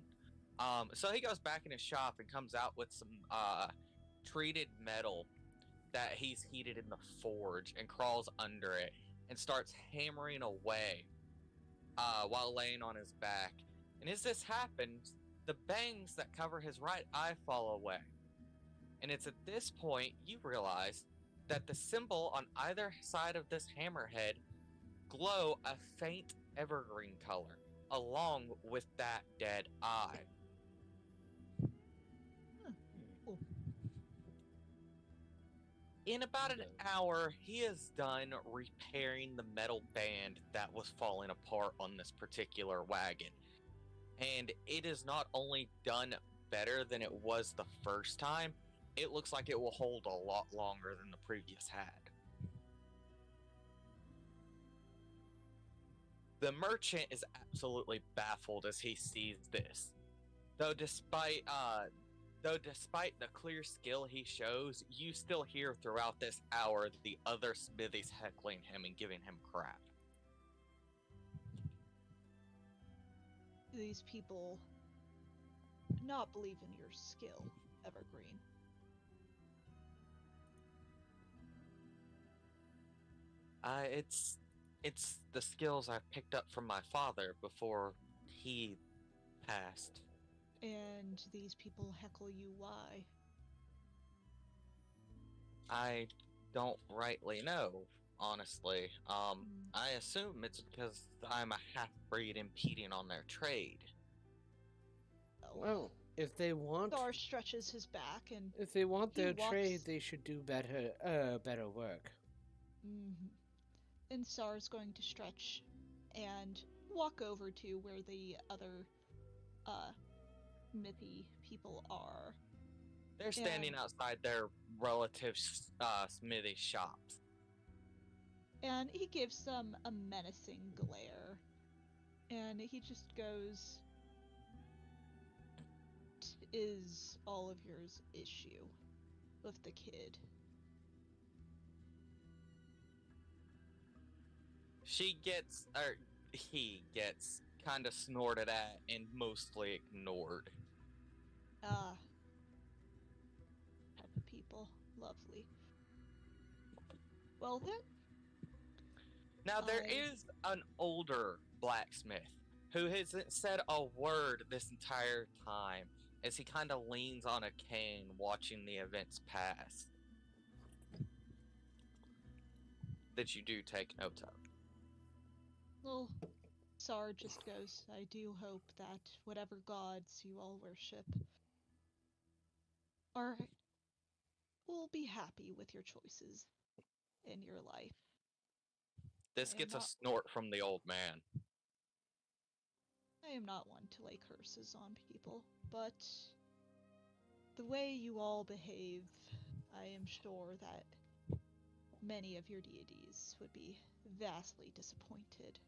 So he goes back in his shop and comes out with some treated metal that he's heated in the forge and crawls under it and starts hammering away while laying on his back. And as this happens, the bangs that cover his right eye fall away. And it's at this point you realize that the symbol on either side of this hammerhead glow a faint evergreen color along with that dead eye. Cool. In about an hour, he is done repairing the metal band that was falling apart on this particular wagon. And it is not only done better than it was the first time, it looks like it will hold a lot longer than the previous had. The merchant is absolutely baffled as he sees this. Though despite the clear skill he shows, you still hear throughout this hour the other smithies heckling him and giving him crap. These people not believe in your skill, Evergreen. It's the skills I picked up from my father before he passed. And these people heckle you why? I don't rightly know, honestly. I assume it's because I'm a half-breed impeding on their trade. Well, if they want, Thar stretches his back and if they want he their walks- trade, they should do better work. and Sar's going to stretch and walk over to where the other Mithy people are. They're standing And- outside their relative smithy shops. And he gives them a menacing glare. And he just goes, "What is all of yours issue with the kid?" He gets kind of snorted at and mostly ignored. Type of people. Lovely. Well then, Now, there I- is an older blacksmith who hasn't said a word this entire time as he kind of leans on a cane watching the events pass. That you do take note of. well, Sar just goes, "I do hope that whatever gods you all worship will be happy with your choices in your life." This I am gets a not- snort from the old man. I am not one to lay curses on people, but the way you all behave, I am sure that many of your deities would be vastly disappointed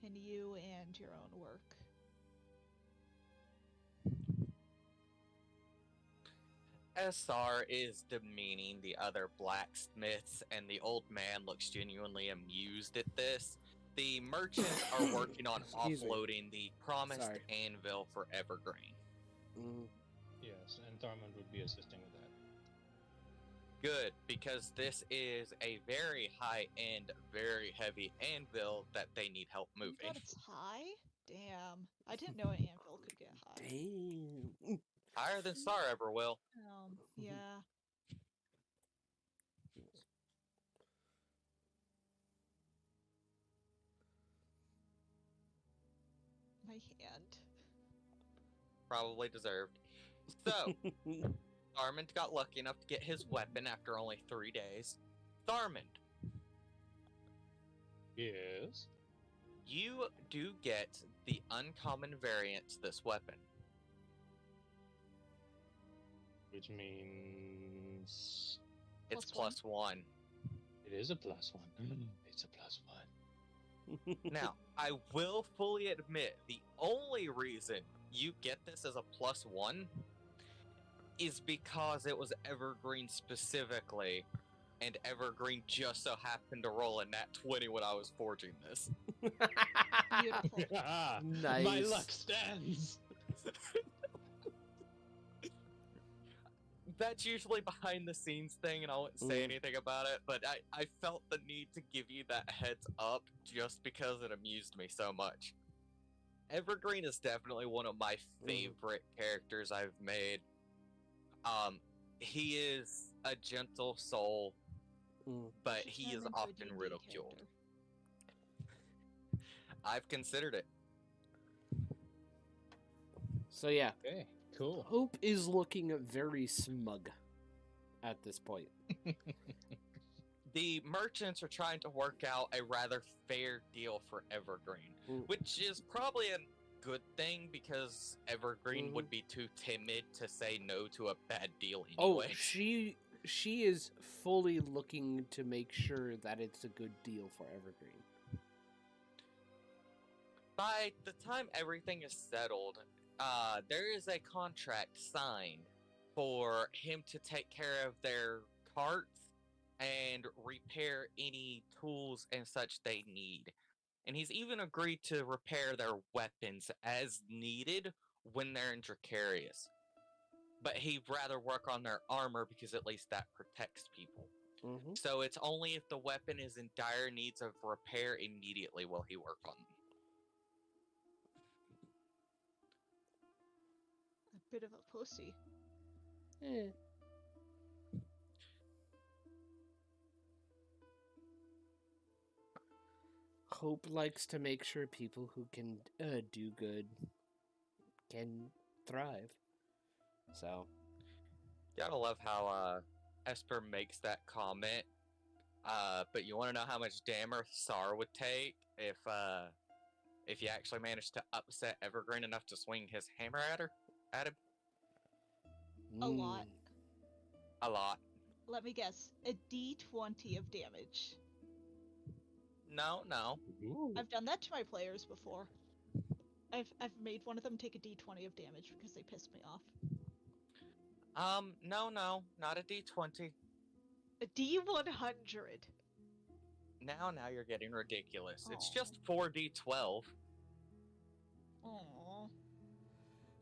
in you and your own work. SR is demeaning the other blacksmiths, and the old man looks genuinely amused at this. The merchants are working on Excuse me. offloading the promised Sorry. anvil for Evergreen. Yes, and Thormund would be assisting with that. Good, because this is a very high-end, very heavy anvil that they need help You moving. thought it's high? Damn. I didn't know an anvil could get high. Damn. Higher than Star ever will. Yeah. My hand. Probably deserved. So, Tharmand got lucky enough to get his weapon after only 3 days. Tharmand, Yes. you do get the uncommon variant to this weapon. Which means It's +1. +1. it is a +1. It's a +1. Now, I will fully admit the only reason you get this as a +1 is because it was Evergreen specifically, and Evergreen just so happened to roll a nat 20 when I was forging this. Beautiful. My Nice. luck stands. That's usually behind the scenes thing, and I won't say Mm. anything about it, but I felt the need to give you that heads up just because it amused me so much. Evergreen is definitely one of my favorite characters I've made. He is a gentle soul, but Should he turn is him into a often D&D ridiculed. character. I've considered it. So yeah, Okay, cool. Hope is looking very smug at this point. The merchants are trying to work out a rather fair deal for Evergreen, Mm. which is probably good thing because Evergreen Mhm. would be too timid to say no to a bad deal Oh, anyway. she is fully looking to make sure that it's a good deal for Evergreen. By the time everything is settled, there is a contract signed for him to take care of their carts and repair any tools and such they need. And he's even agreed to repair their weapons as needed when they're in Dracarius. But he'd rather work on their armor because at least that protects people. Mm-hmm. So it's only if the weapon is in dire needs of repair immediately will he work on them. A bit of a pussy. Eh. Hope likes to make sure people who can do good can thrive. So, Gotta love how Esper makes that comment. But you want to know how much damage Sar would take if you actually managed to upset Evergreen enough to swing his hammer at him? A lot. A lot. Let me guess. A D20 of damage. No. Ooh. I've done that to my players before. I've made one of them take a D20 of damage because they pissed me off. No, not a D20. A D100. Now you're getting ridiculous. It's Aw. just 4d12. Aww.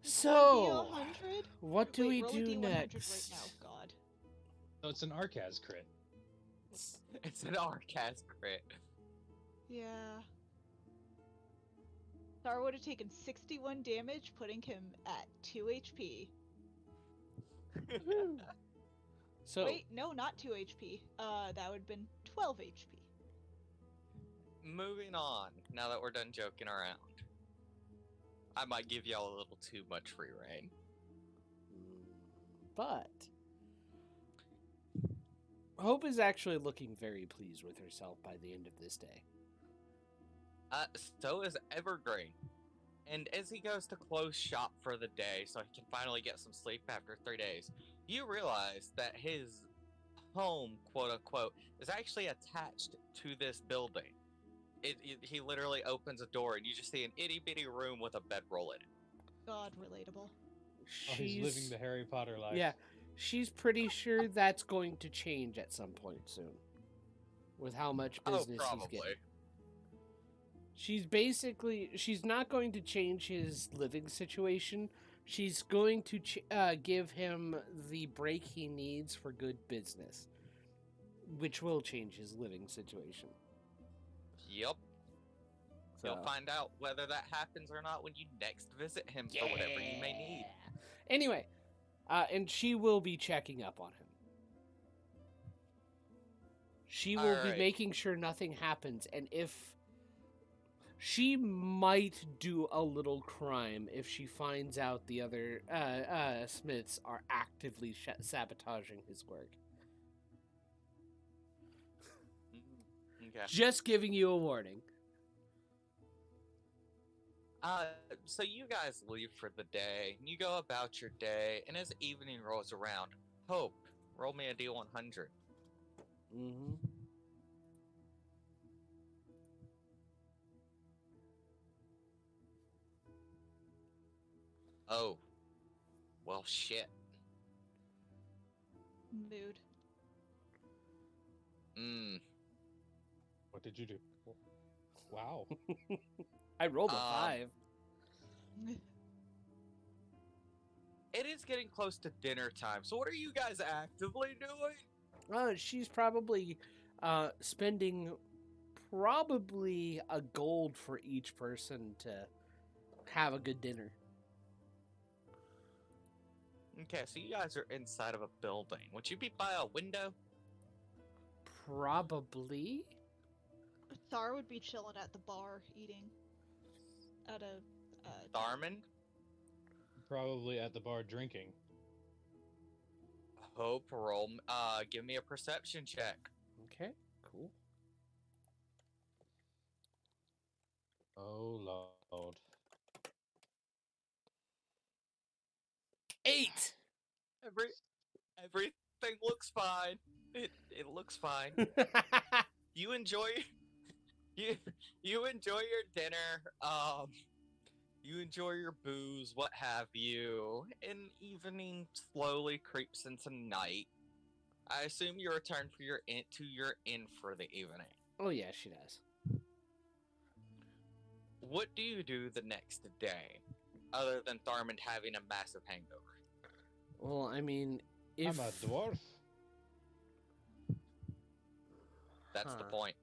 So, D100? what do Wait, we roll a do D100 next? right now, God. So it's an Arcaz crit. It's an Arcas crit. Yeah. Star would have taken 61 damage, putting him at 2 HP. So, Wait, no, not 2 HP. That would have been 12 HP. Moving on, now that we're done joking around. I might give y'all a little too much free reign. but Hope is actually looking very pleased with herself by the end of this day. So is Evergreen. And as he goes to close shop for the day so he can finally get some sleep after 3 days, you realize that his home, quote unquote, is actually attached to this building. He literally opens a door and you just see an itty bitty room with a bedroll in it. God, relatable. Oh, he's living the Harry Potter life. Yeah, she's pretty sure that's going to change at some point soon. With how much business he's probably. getting. She's not going to change his living situation. She's going to give him the break he needs for good business, which will change his living situation. Yep. So, You'll find out whether that happens or not when you next visit him for whatever you may need. Anyway, and she will be checking up on him. She will be making sure nothing happens, and if she might do a little crime if she finds out the other Smiths are actively sabotaging his work. Okay. Just giving you a warning. So you guys leave for the day, and you go about your day, and as evening rolls around, Hope, roll me a D100. Mm-hmm. Oh. Well, shit. Mood. What did you do? Wow. I rolled a 5. It is getting close to dinner time, so what are you guys actively doing? She's probably spending probably a gold for each person to have a good dinner. Okay, so you guys are inside of a building. Would you be by a window? Probably. Thar would be chilling at the bar, eating at a... Tharman? Probably at the bar drinking. Hope, give me a perception check. Okay, cool. Oh, Lord. Great! Everything looks fine. It looks fine. You enjoy you enjoy your dinner. You enjoy your booze, what have you. And evening slowly creeps into night. I assume you return to your inn for the evening. Oh yeah, she does. What do you do the next day, other than Tharmand having a massive hangover? Well, I mean, if I'm a dwarf. That's the Huh. point.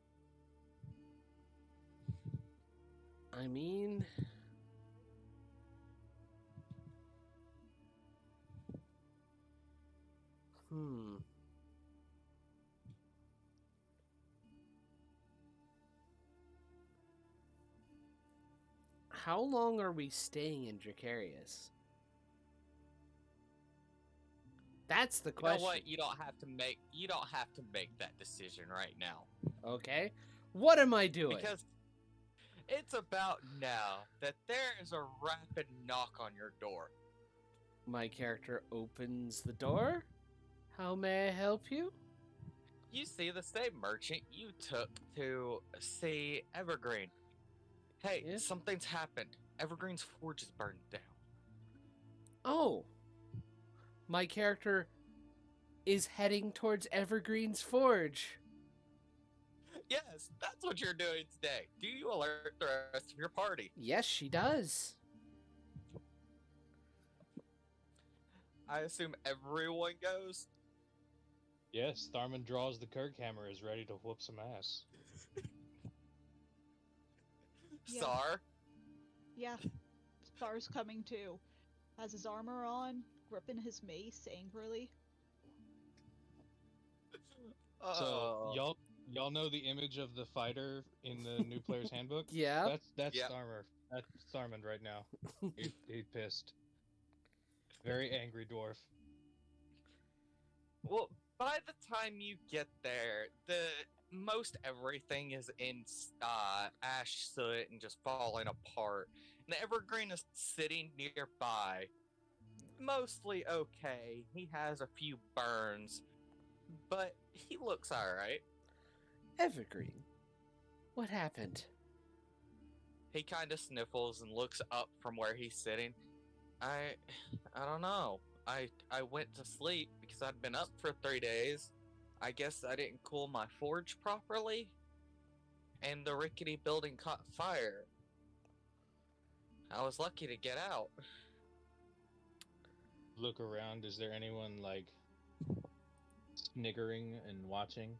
I mean, how long are we staying in Dracarius? That's the You question. know what? You don't have to make that decision right now. Okay. What am I doing? Because it's about now that there is a rapid knock on your door. My character opens the door. How may I help you? You see the same merchant you took to see Evergreen. Hey, Yeah? something's happened. Evergreen's forge is burned down. Oh. My character is heading towards Evergreen's Forge. Yes, that's what you're doing today. Do you alert the rest of your party? Yes, she does. I assume everyone goes. Yes, Tharmand draws the Kirkhammer, is ready to whoop some ass. Yeah. Sar, Yeah, Star's coming too. Has his armor on, gripping his mace angrily. So y'all know the image of the fighter in the new player's handbook? Yeah. That's Yep. That's Tharmand right now. He's pissed. Very angry dwarf. Well, by the time you get there, most everything is in ash soot and just falling apart. And the Evergreen is sitting nearby, mostly okay. He has a few burns, but he looks alright. Evergreen. What happened? He kind of sniffles and looks up from where he's sitting. I don't know. I went to sleep because I'd been up for 3 days. I guess I didn't cool my forge properly, and the rickety building caught fire. I was lucky to get out. Look around. Is there anyone like sniggering and watching?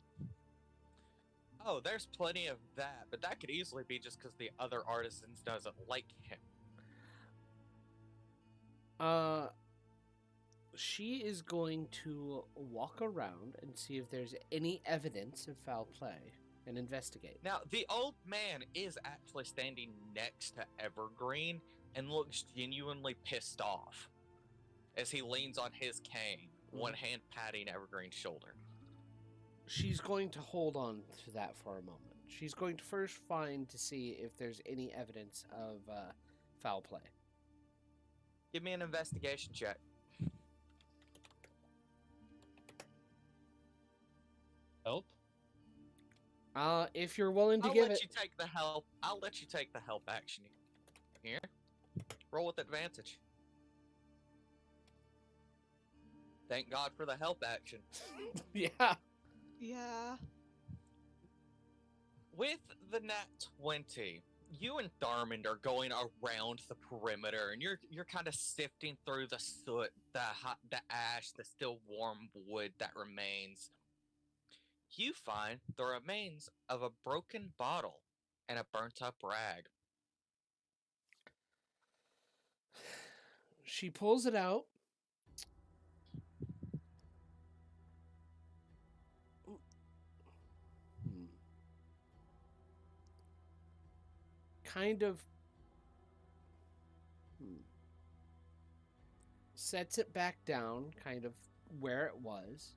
Oh, there's plenty of that, but that could easily be just because the other artisans doesn't like him. She is going to walk around and see if there's any evidence of foul play and investigate. Now, the old man is actually standing next to Evergreen and looks genuinely pissed off as he leans on his cane, one hand patting Evergreen's shoulder. She's going to hold on to that for a moment. She's going to first find to see if there's any evidence of foul play. Give me an investigation check. Help? If you're willing to I'll give let it. you take the help. I'll let you take the help action here. Roll with advantage. Thank God for the help action. Yeah. Yeah. With the nat 20, you and Tharmand are going around the perimeter, and you're kind of sifting through the soot, the ash, the still warm wood that remains. You find the remains of a broken bottle and a burnt up rag. She pulls it out. Kind of sets it back down, kind of where it was.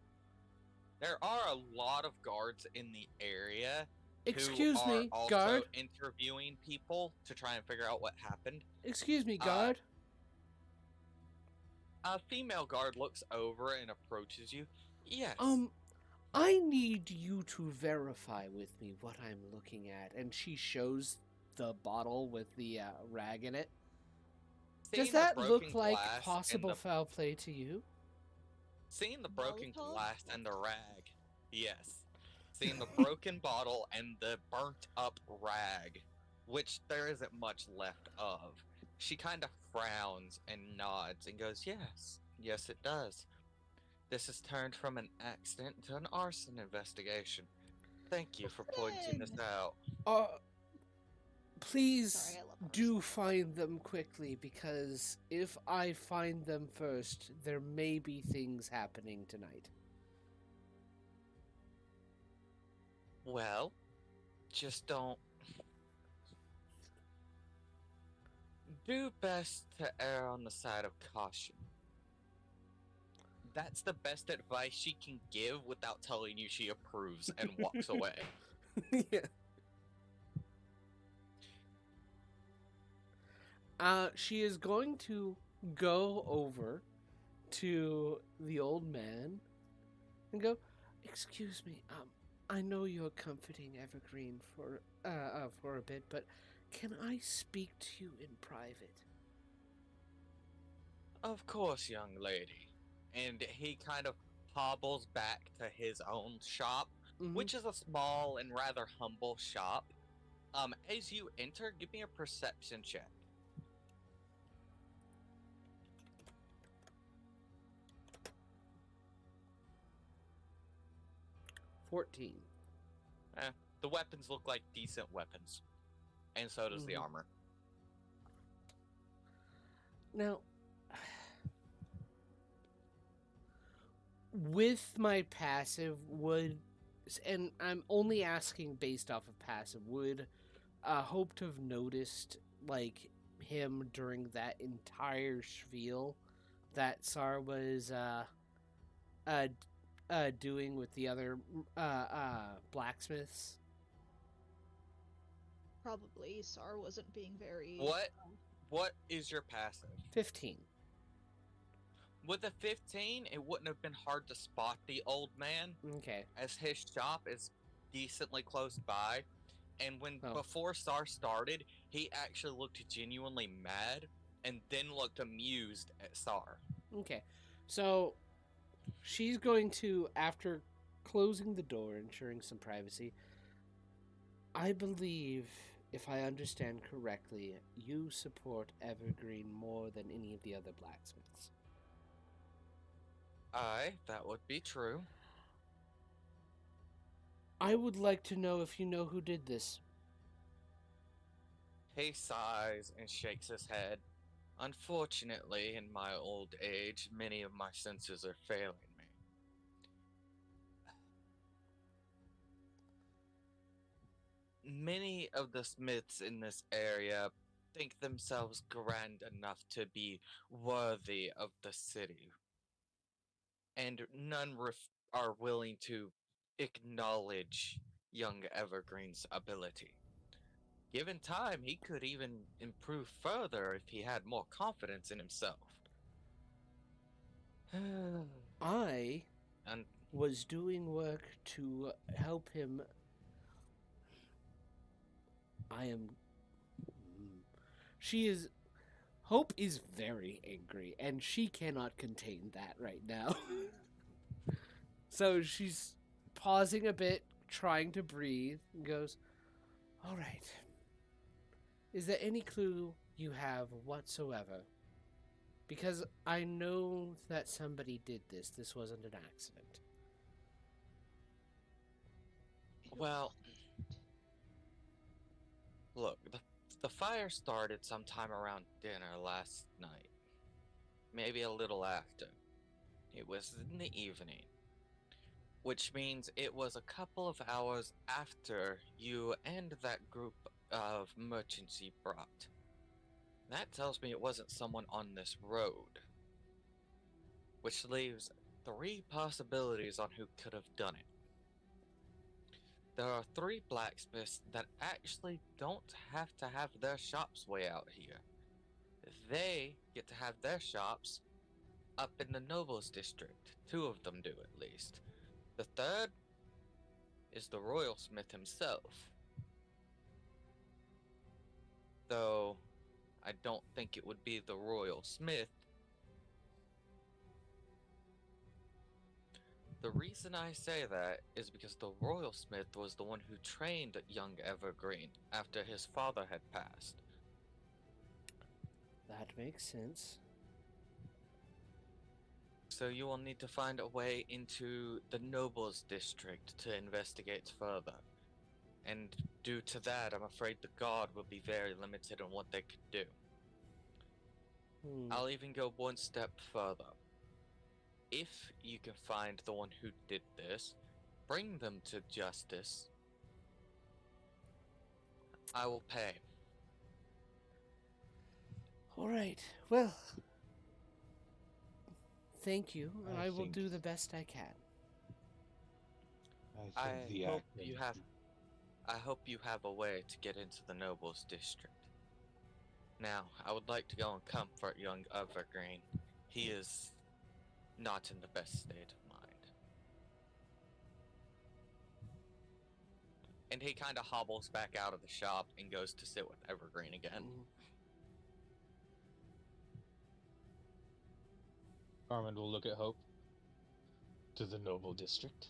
There are a lot of guards in the area Excuse who are me, also guard. interviewing people to try and figure out what happened. Excuse me, guard. A female guard looks over and approaches you. Yes. I need you to verify with me what I'm looking at. And she shows the bottle with the rag in it. Does Seeing the that look broken like glass and possible foul play to you? Seeing the broken Molotov? glass and the rag. Yes. Seeing the broken bottle and the burnt up rag, which there isn't much left of. She kind of frowns and nods and goes, yes. Yes, it does. This has turned from an accident to an arson investigation. Thank you for pointing this out. Please Sorry, I love do arson. find them quickly, because if I find them first, there may be things happening tonight. Well, just don't... Do best to err on the side of caution. That's the best advice she can give without telling you she approves and walks away. Yeah. She is going to go over to the old man and go, "Excuse me, I know you're comforting Evergreen for a bit, but can I speak to you in private?" Of course, young lady. And he kind of hobbles back to his own shop, Mhm. which is a small and rather humble shop. As you enter, give me a perception check. 14. The weapons look like decent weapons, and so does the Mhm. armor. Now, with my passive, and I'm only asking based off of passive, would hope to have noticed, like, him during that entire spiel that Sar was doing with the other blacksmiths? Probably Sar wasn't being very. What is your passive? 15. With a 15, it wouldn't have been hard to spot the old man, Okay. as his shop is decently close by. And before Sar started, he actually looked genuinely mad and then looked amused at Sar. Okay. So she's going to, after closing the door, ensuring some privacy, I believe, if I understand correctly, you support Evergreen more than any of the other blacksmiths. Aye, that would be true. I would like to know if you know who did this. He sighs and shakes his head. Unfortunately, in my old age, many of my senses are failing me. Many of the smiths in this area think themselves grand enough to be worthy of the city, and none are willing to acknowledge young Evergreen's ability. Given time, he could even improve further if he had more confidence in himself. I And was doing work to help him. She is. Hope is very angry, and she cannot contain that right now. So she's pausing a bit, trying to breathe, and goes, "All right. Is there any clue you have whatsoever? Because I know that somebody did this. This wasn't an accident." well, look, the fire started sometime around dinner last night. Maybe a little after. It was in the evening. Which means it was a couple of hours after you and that group of merchants you brought. That tells me it wasn't someone on this road. Which leaves 3 possibilities on who could have done it. There are 3 blacksmiths that actually don't have to have their shops way out here. They get to have their shops up in the Nobles district. Two of them do, at least. The third is the Royal Smith himself. Though, I don't think it would be the Royal Smith. The reason I say that is because the Royal Smith was the one who trained young Evergreen after his father had passed. That makes sense. So you will need to find a way into the Nobles district to investigate further. And due to that, I'm afraid the guard will be very limited on what they could do. I'll even go one step further. If you can find the one who did this, bring them to justice, I will pay. All right. Well, thank you, and I I will think- do the best I can. I think the hope act you of- have I hope you have a way to get into the Nobles district. Now, I would like to go and comfort young Evergreen. He is not in the best state of mind. And he kind of hobbles back out of the shop and goes to sit with Evergreen again. Armand will look at Hope. To the Noble District.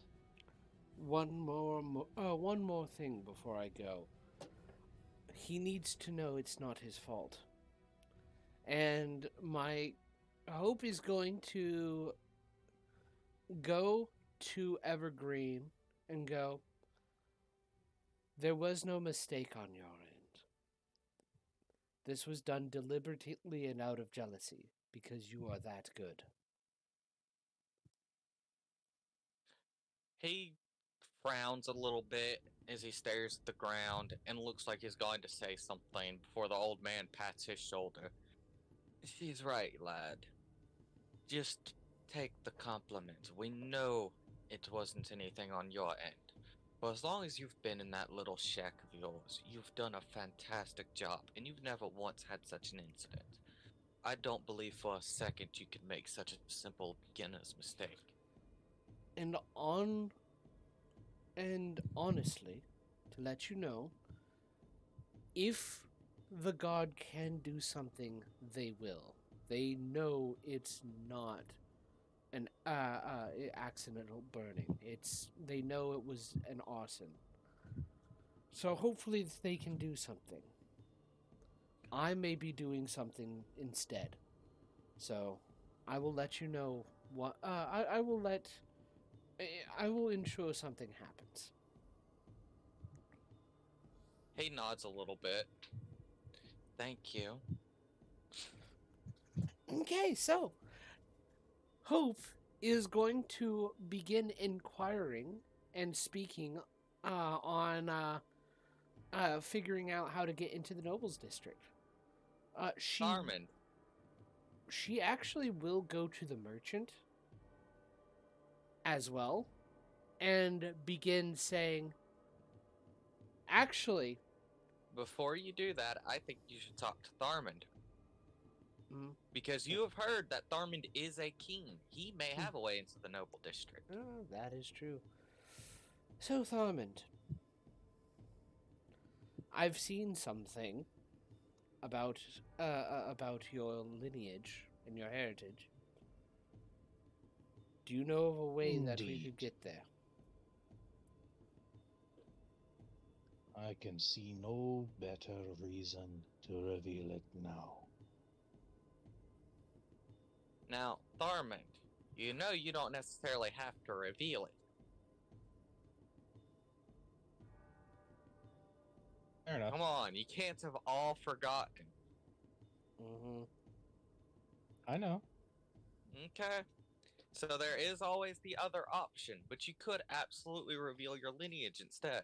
One more thing before I go. He needs to know it's not his fault. And my hope is going to go to Evergreen and go, there was no mistake on your end. This was done deliberately and out of jealousy, because you are that good. He frowns a little bit as he stares at the ground and looks like he's going to say something before the old man pats his shoulder. She's right, lad. Just take the compliment. We know it wasn't anything on your end. But as long as you've been in that little shack of yours, you've done a fantastic job, and you've never once had such an incident. I don't believe for a second you could make such a simple beginner's mistake. And honestly, to let you know, if the god can do something, they will. They know it's not an accidental burning. They know it was an arson. So hopefully they can do something. I may be doing something instead. So I will let you know what I will ensure something happens. He nods a little bit. Thank you. Okay, so Hope is going to begin inquiring and speaking on figuring out how to get into the Nobles District. Armand, She actually will go to the merchant as well and begin saying, actually, before you do that, I think you should talk to Tharmand. Mm. Because you have heard that Tharmand is a king. He may have a way into the noble district. Oh, that is true. So, Tharmand, I've seen something about your lineage and your heritage. Do you know of a way that we Indeed. could get there? I can see no better reason to reveal it now. Now, Tharmand, you know you don't necessarily have to reveal it. Fair enough. Come on, you can't have all forgotten. Mm-hmm. I know. Okay. So there is always the other option, but you could absolutely reveal your lineage instead.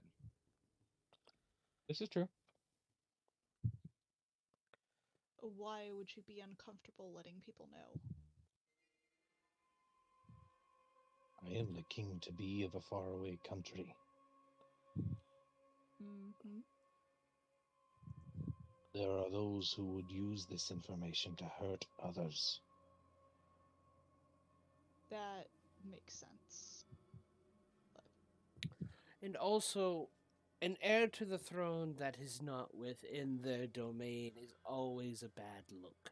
This is true. Why would you be uncomfortable letting people know? I am the king to be of a faraway country. Mm-hmm. There are those who would use this information to hurt others. That makes sense. And also, an heir to the throne that is not within their domain is always a bad look.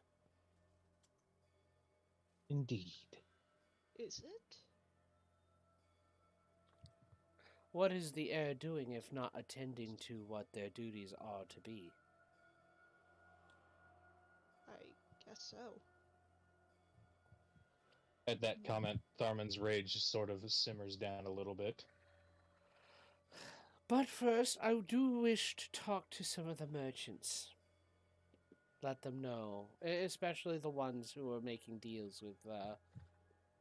Indeed. Is it? What is the heir doing if not attending to what their duties are to be? I guess so. At that comment, Tharman's rage sort of simmers down a little bit. But first, I do wish to talk to some of the merchants. Let them know, especially the ones who are making deals with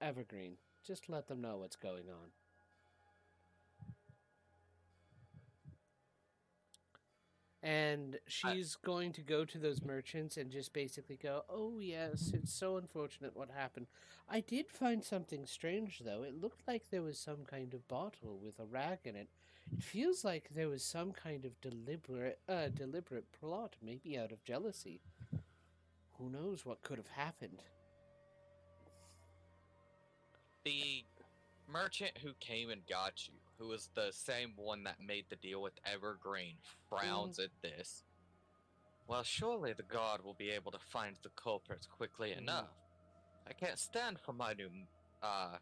Evergreen. Just let them know what's going on. And she's going to go to those merchants and just basically go, "Oh yes, it's so unfortunate what happened. I did find something strange though. It looked like there was some kind of bottle with a rag in it. It feels like there was some kind of deliberate plot, maybe out of jealousy. Who knows what could have happened?" The merchant who came and got you, who was the same one that made the deal with Evergreen, frowns at this. Well, surely the god will be able to find the culprits quickly enough. I can't stand for my new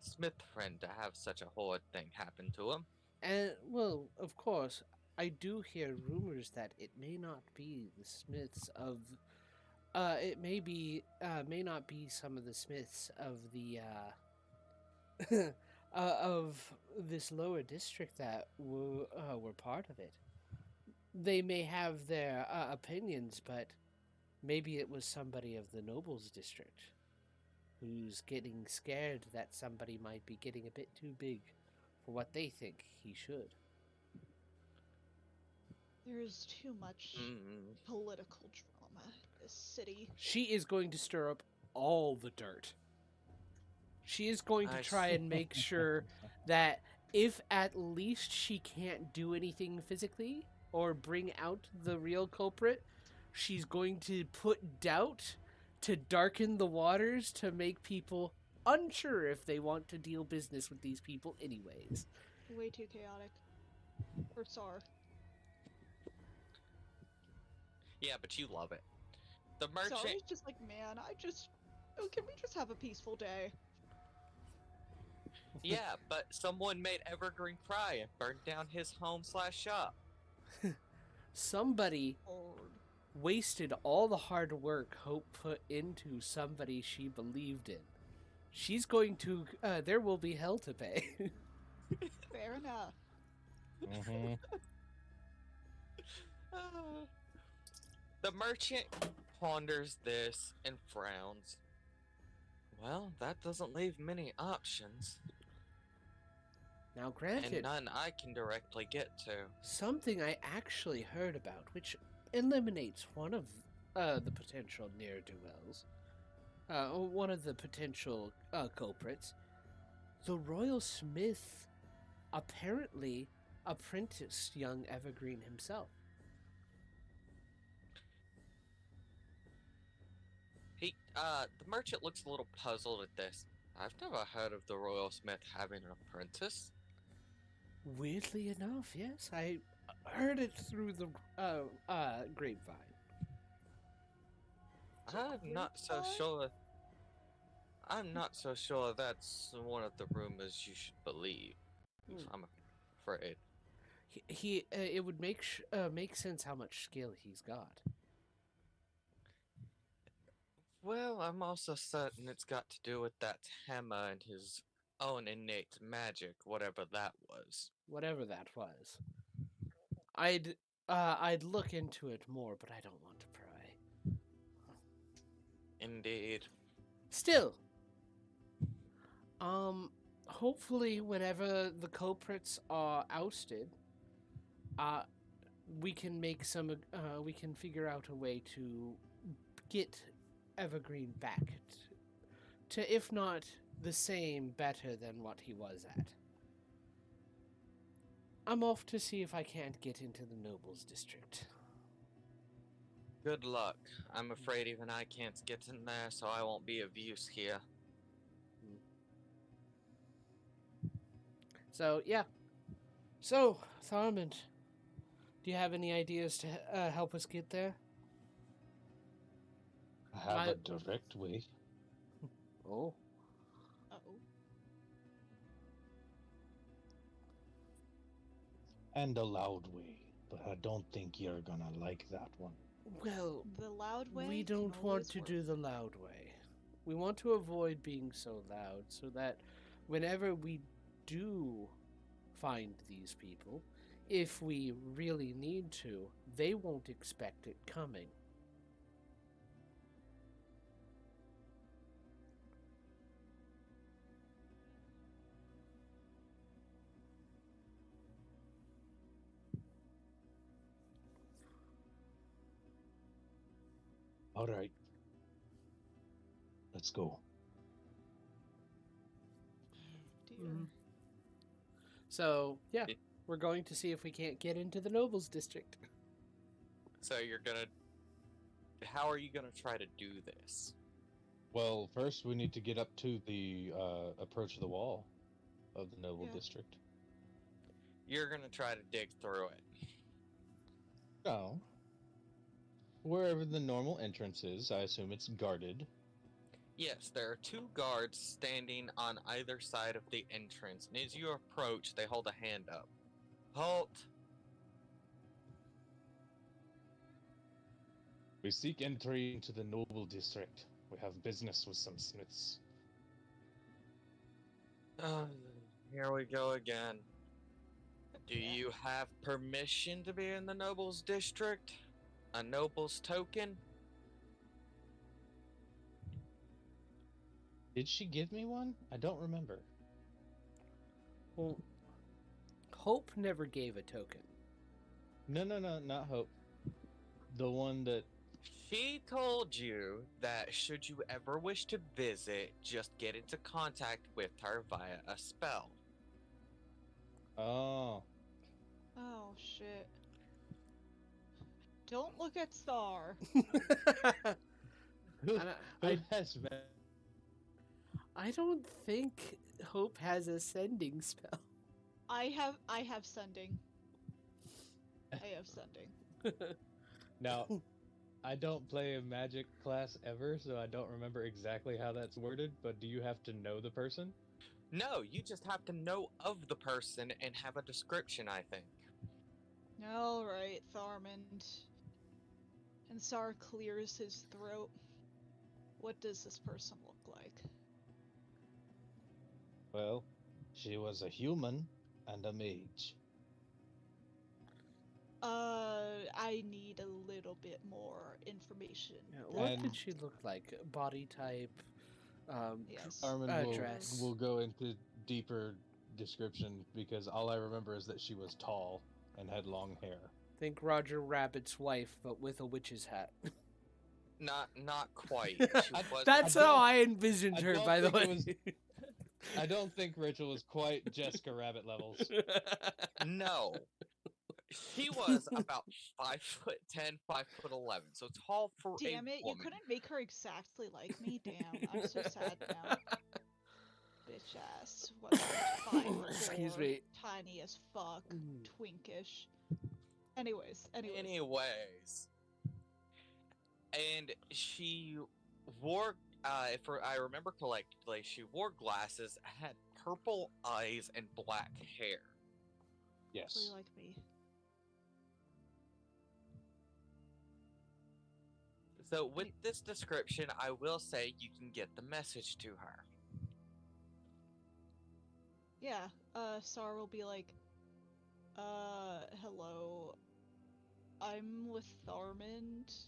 smith friend to have such a horrid thing happen to him. And, well, of course, I do hear rumors that it may not be the smiths of. It may not be some of the smiths of the, of this lower district that were part of it. They may have their opinions, but maybe it was somebody of the nobles district who's getting scared that somebody might be getting a bit too big for what they think he should. There is too much political drama in this city. She is going to stir up all the dirt. She is going to try and make sure that if at least she can't do anything physically or bring out the real culprit, she's going to put doubt to darken the waters to make people unsure if they want to deal business with these people anyways. Way too chaotic. Or Sar. Yeah, but you love it. The merchant... Sar's just like, man, oh, can we just have a peaceful day? Yeah, but someone made Evergreen cry and burned down his home/shop. Somebody wasted all the hard work Hope put into somebody she believed in. She's going to, there will be hell to pay. Fair enough. Mm-hmm. The merchant ponders this and frowns. Well, that doesn't leave many options. Now, granted, And none I can directly get to. something I actually heard about, which eliminates one of the potential ne'er-do-wells, one of the potential culprits. The royal smith apparently apprenticed young Evergreen himself. The merchant looks a little puzzled at this. I've never heard of the royal smith having an apprentice. Weirdly enough, yes, I heard it through the grapevine. I'm not so sure. I'm not so sure that's one of the rumors you should believe. I'm afraid. It would make sense how much skill he's got. Well, I'm also certain it's got to do with that hammer and his own innate magic, whatever that was. Whatever that was. I'd look into it more, but I don't want to pry. Indeed. Still, hopefully whenever the culprits are ousted, we can figure out a way to get Evergreen back to, if not the same, better than what he was at. I'm off to see if I can't get into the nobles district. Good luck. I'm afraid even I can't get in there, so I won't be of use here. So, yeah. So, Tharmand, do you have any ideas to help us get there? I have a direct way. Oh. Uh-oh. And a loud way, but I don't think you're gonna like that one. Well, The loud way. we can don't want always to work. do the loud way. We want to avoid being so loud so that whenever we do find these people, if we really need to, they won't expect it coming. All right. Let's go. Dear. Mhm. So, yeah, It- we're going to see if we can't get into the Nobles District. So you're gonna. How are you gonna try to do this? Well, first we need to get up to the approach of the wall of the Noble Yeah. District. You're gonna try to dig through it. No. Wherever the normal entrance is, I assume it's guarded. Yes, there are two guards standing on either side of the entrance, and as you approach, they hold a hand up. Halt! We seek entry into the Noble District. We have business with some smiths. Here we go again. Do you have permission to be in the Nobles District? A Nobles token? Did she give me one? I don't remember. Well, Hope never gave a token. No, not Hope. The one that... She told you that should you ever wish to visit, just get into contact with her via a spell. Oh. Oh shit. Don't look at Star. Who, I- who has met... I don't think Hope has a sending spell. I have sending. I have sending. Now, I don't play a magic class ever, so I don't remember exactly how that's worded, but do you have to know the person? No, you just have to know of the person and have a description, I think. Alright, Tharmand. And Sar clears his throat. What does this person look like? Well, she was a human and a mage. I need a little bit more information. Yeah, what And- did she look like? Body type? Yes. Armin Dress. will go into deeper description because all I remember is that she was tall and had long hair. Think Roger Rabbit's wife, but with a witch's hat. Not quite. She was That's I how don't- I envisioned I her, don't by the think way. it I don't think Rachel was quite Jessica Rabbit levels. No. She was about 5'10", 5'11", so tall for Damn a it, you woman. couldn't make her exactly like me? Damn, I'm so sad now. Bitch ass. What, 5'4", Excuse me. tiny as fuck, Mm. twinkish. Anyways. Anyways. And she wore, if I remember correctly, she wore glasses, had purple eyes, and black hair. Yes. Exactly like me. So with this description, I will say you can get the message to her. Yeah, Sar will be like, hello. I'm with Tharmand.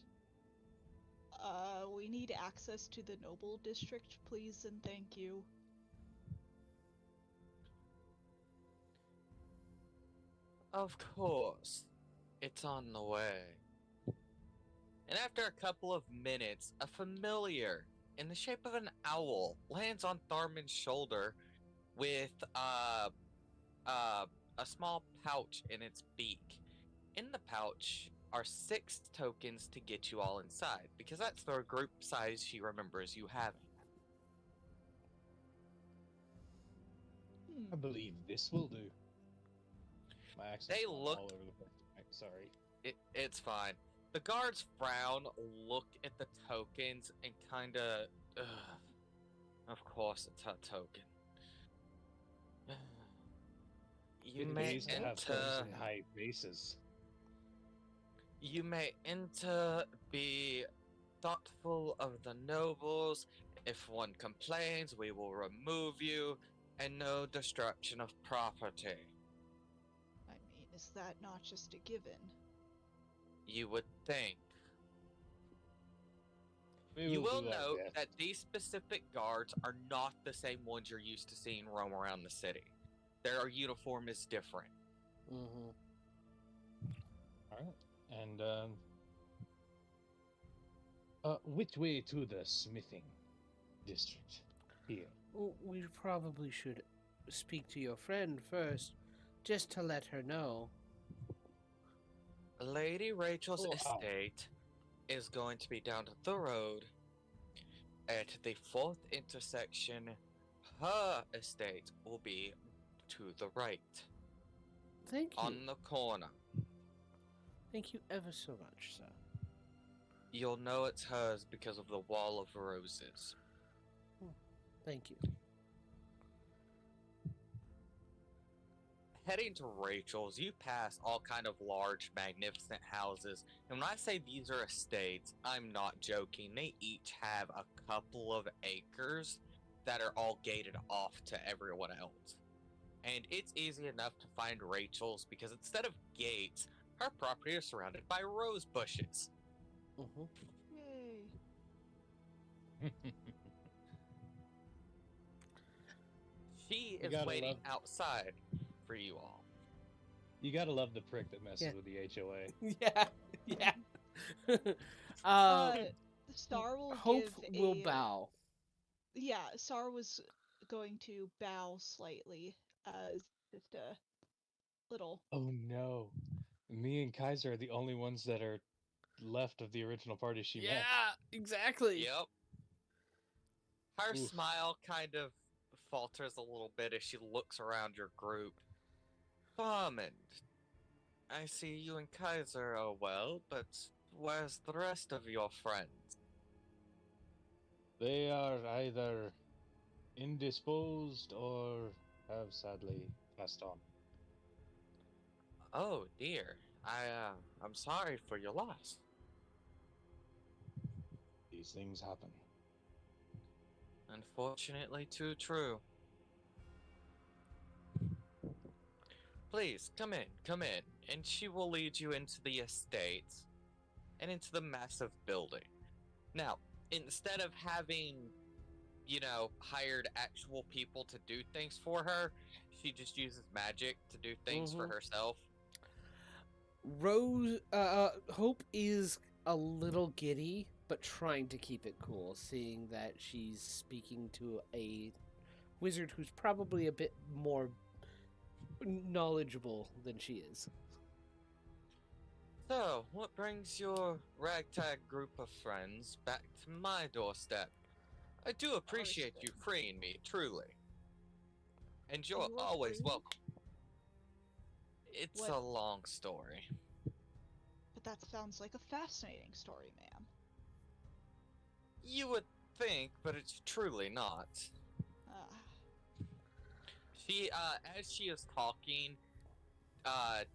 We need access to the Noble District, please and thank you. Of course. It's on the way. And after a couple of minutes, a familiar, in the shape of an owl, lands on Tharman's shoulder with a small pouch in its beak. In the pouch are 6 tokens to get you all inside, because that's the group size she remembers you having. I believe this will do. My accent's They gone look- all over the place. Sorry. It's fine. The guards frown, look at the tokens, and kinda... Of course it's a token. You It may pays to have things enter... in high places. You may enter, be thoughtful of the nobles. If one complains, we will remove you, and no destruction of property. I mean, is that not just a given? You would think. We You will do our note best. that these specific guards are not the same ones you're used to seeing roam around the city. Their uniform is different. Mm-hmm. Alright. And, which way to the smithing district here? Well, we probably should speak to your friend first, just to let her know. Lady Rachel's Oh, ow. estate is going to be down the road at the 4th intersection. Her estate will be to the right, Thank you. on the corner. Thank you ever so much, sir. You'll know it's hers because of the wall of roses. Thank you. Heading to Rachel's, you pass all kind of large, magnificent houses. And when I say these are estates, I'm not joking. They each have a couple of acres that are all gated off to everyone else. And it's easy enough to find Rachel's because instead of gates, her property is surrounded by rose bushes. Mm-hmm. Yay. She You is gotta waiting love- outside for you all. You gotta love the prick that messes Yeah. with the HOA. Yeah, yeah. Star will Hope give will a... bow. Yeah, Star was going to bow slightly as just a little... Oh no. Me and Kaiser are the only ones that are left of the original party she met. Exactly. Yep. Her Oof. smile kind of falters a little bit as she looks around your group. Barmond, I see you and Kaiser are well, but where's the rest of your friends? They are either indisposed or have sadly passed on. Oh dear, I'm sorry for your loss. These things happen. Unfortunately, too true. Please, come in, and she will lead you into the estates and into the massive building. Now, instead of having, hired actual people to do things for her, she just uses magic to do things for Mhm. herself. Hope is a little giddy, but trying to keep it cool, seeing that she's speaking to a wizard who's probably a bit more knowledgeable than she is. So, what brings your ragtag group of friends back to my doorstep? I do appreciate you freeing me, truly. And you're You were always freed? welcome. It's What? a long story. But that sounds like a fascinating story, ma'am. You would think, but it's truly not. She, as she is talking,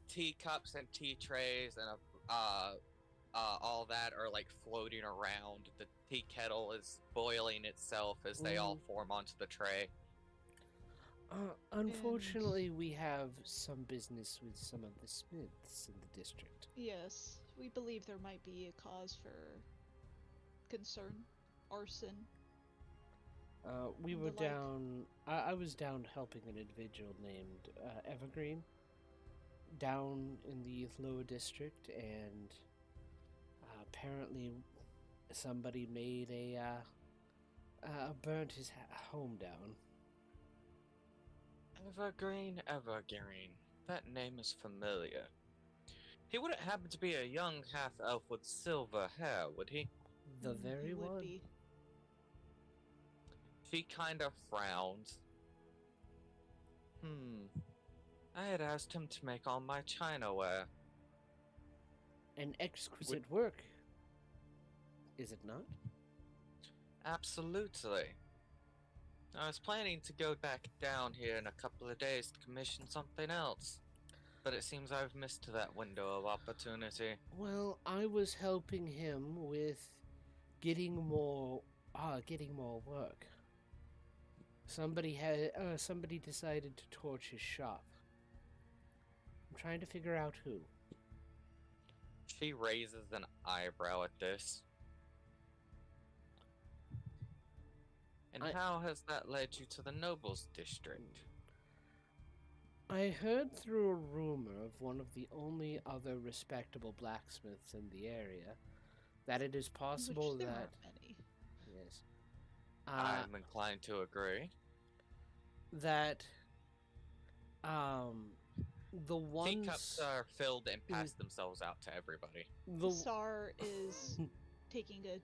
teacups and tea trays and all that are like floating around. The tea kettle is boiling itself as they all form onto the tray. Unfortunately, we have some business with some of the smiths in the district. Yes, we believe there might be a cause for concern. Arson. We and were the like. down. I was down helping an individual named Evergreen down in the lower district, and apparently somebody made burnt his home down. Evergreen. That name is familiar. He wouldn't happen to be a young half-elf with silver hair, would he? The He very would one. be. She kind of frowns. I had asked him to make all my chinaware. An exquisite work, is it not? Absolutely. I was planning to go back down here in a couple of days to commission something else, but it seems I've missed that window of opportunity. Well, I was helping him with getting more work. Somebody decided to torch his shop. I'm trying to figure out who. She raises an eyebrow at this. And how has that led you to the nobles district? I heard through a rumor of one of the only other respectable blacksmiths in the area that it is possible Which there that aren't many. yes, I'm inclined to agree. that the ones Teacups are filled and pass themselves out to everybody. Sar is taking a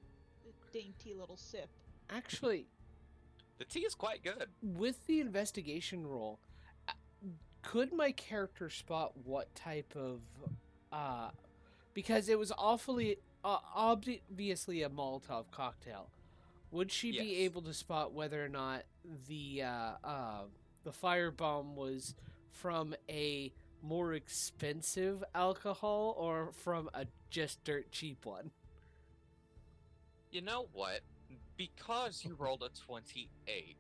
dainty little sip. Actually, the tea is quite good. With the investigation roll, could my character spot what type of because it was awfully obviously a Molotov cocktail. Would she be able to spot whether or not the firebomb was from a more expensive alcohol or from a just dirt cheap one? You know what? Because you rolled a 28,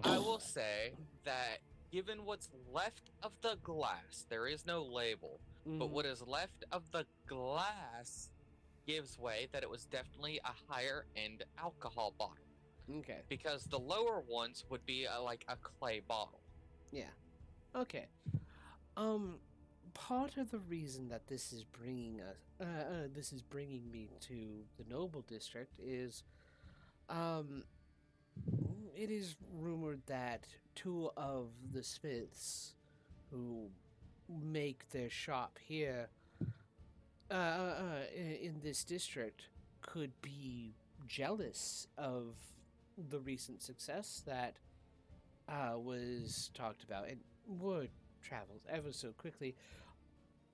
I will say that given what's left of the glass, there is no label, but what is left of the glass gives way that it was definitely a higher end alcohol bottle. Okay. Because the lower ones would be like a clay bottle. Yeah. Okay. Part of the reason that this is bringing me to the noble district is, it is rumored that two of the smiths who make their shop here, in this district could be jealous of the recent success that was talked about, and word travels ever so quickly.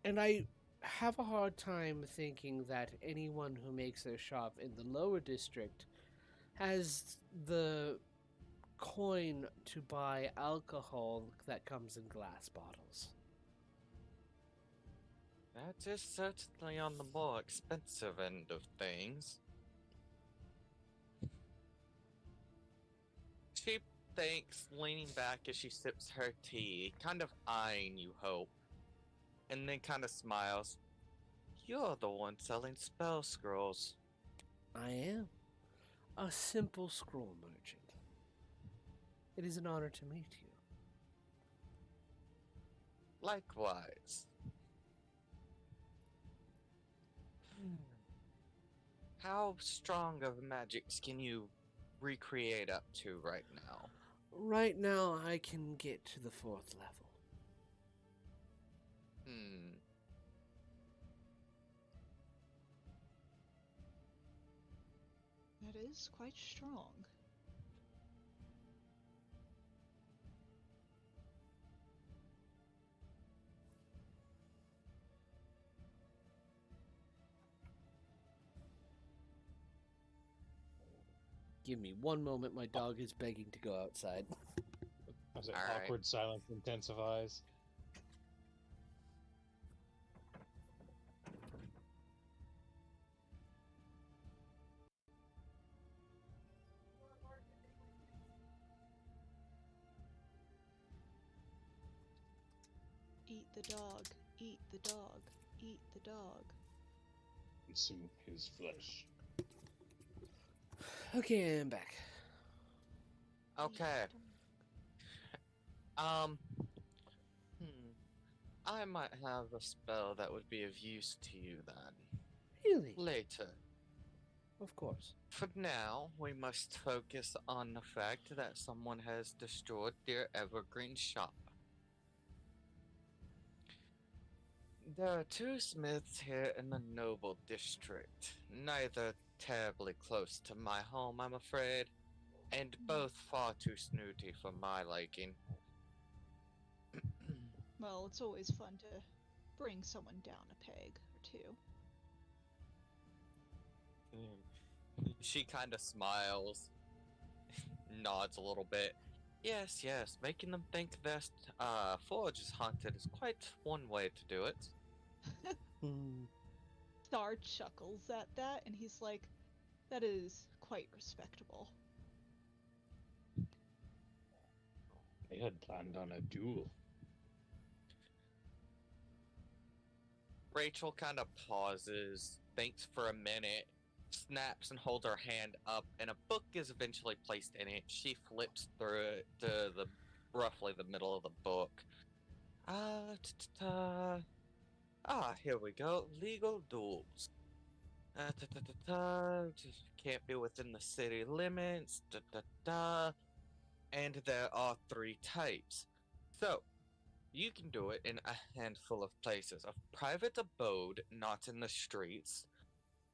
And I have a hard time thinking that anyone who makes their shop in the lower district has the coin to buy alcohol that comes in glass bottles. That is certainly on the more expensive end of things. She thinks, leaning back as she sips her tea, kind of eyeing you, Hope, and then kind of smiles. You're the one selling spell scrolls. I am a simple scroll merchant. It is an honor to meet you. Likewise. How strong of magics can you recreate up to right now? Right now, I can get to the 4th level. That is quite strong. Give me one moment, my dog is begging to go outside. As All awkward silence intensifies. Eat the dog, eat the dog, eat the dog. Consume his flesh. Okay, I'm back. Okay. I might have a spell that would be of use to you then. Really? Later. Of course. For now, we must focus on the fact that someone has destroyed their evergreen shop. There are two smiths here in the noble district, neither terribly close to my home, I'm afraid. and both far too snooty for my liking. Well, it's always fun to bring someone down a peg or two. She kind of smiles, nods a little bit. Yes, yes, making them think their forge is haunted is quite one way to do it. Thar chuckles at that, and he's like, that is quite respectable. They had planned on a duel. Rachel kind of pauses, thinks for a minute, snaps and holds her hand up, and a book is eventually placed in it. She flips through it to roughly the middle of the book. Here we go. Legal duels. Just can't be within the city limits. And there are 3 types. So, you can do it in a handful of places. A private abode, not in the streets,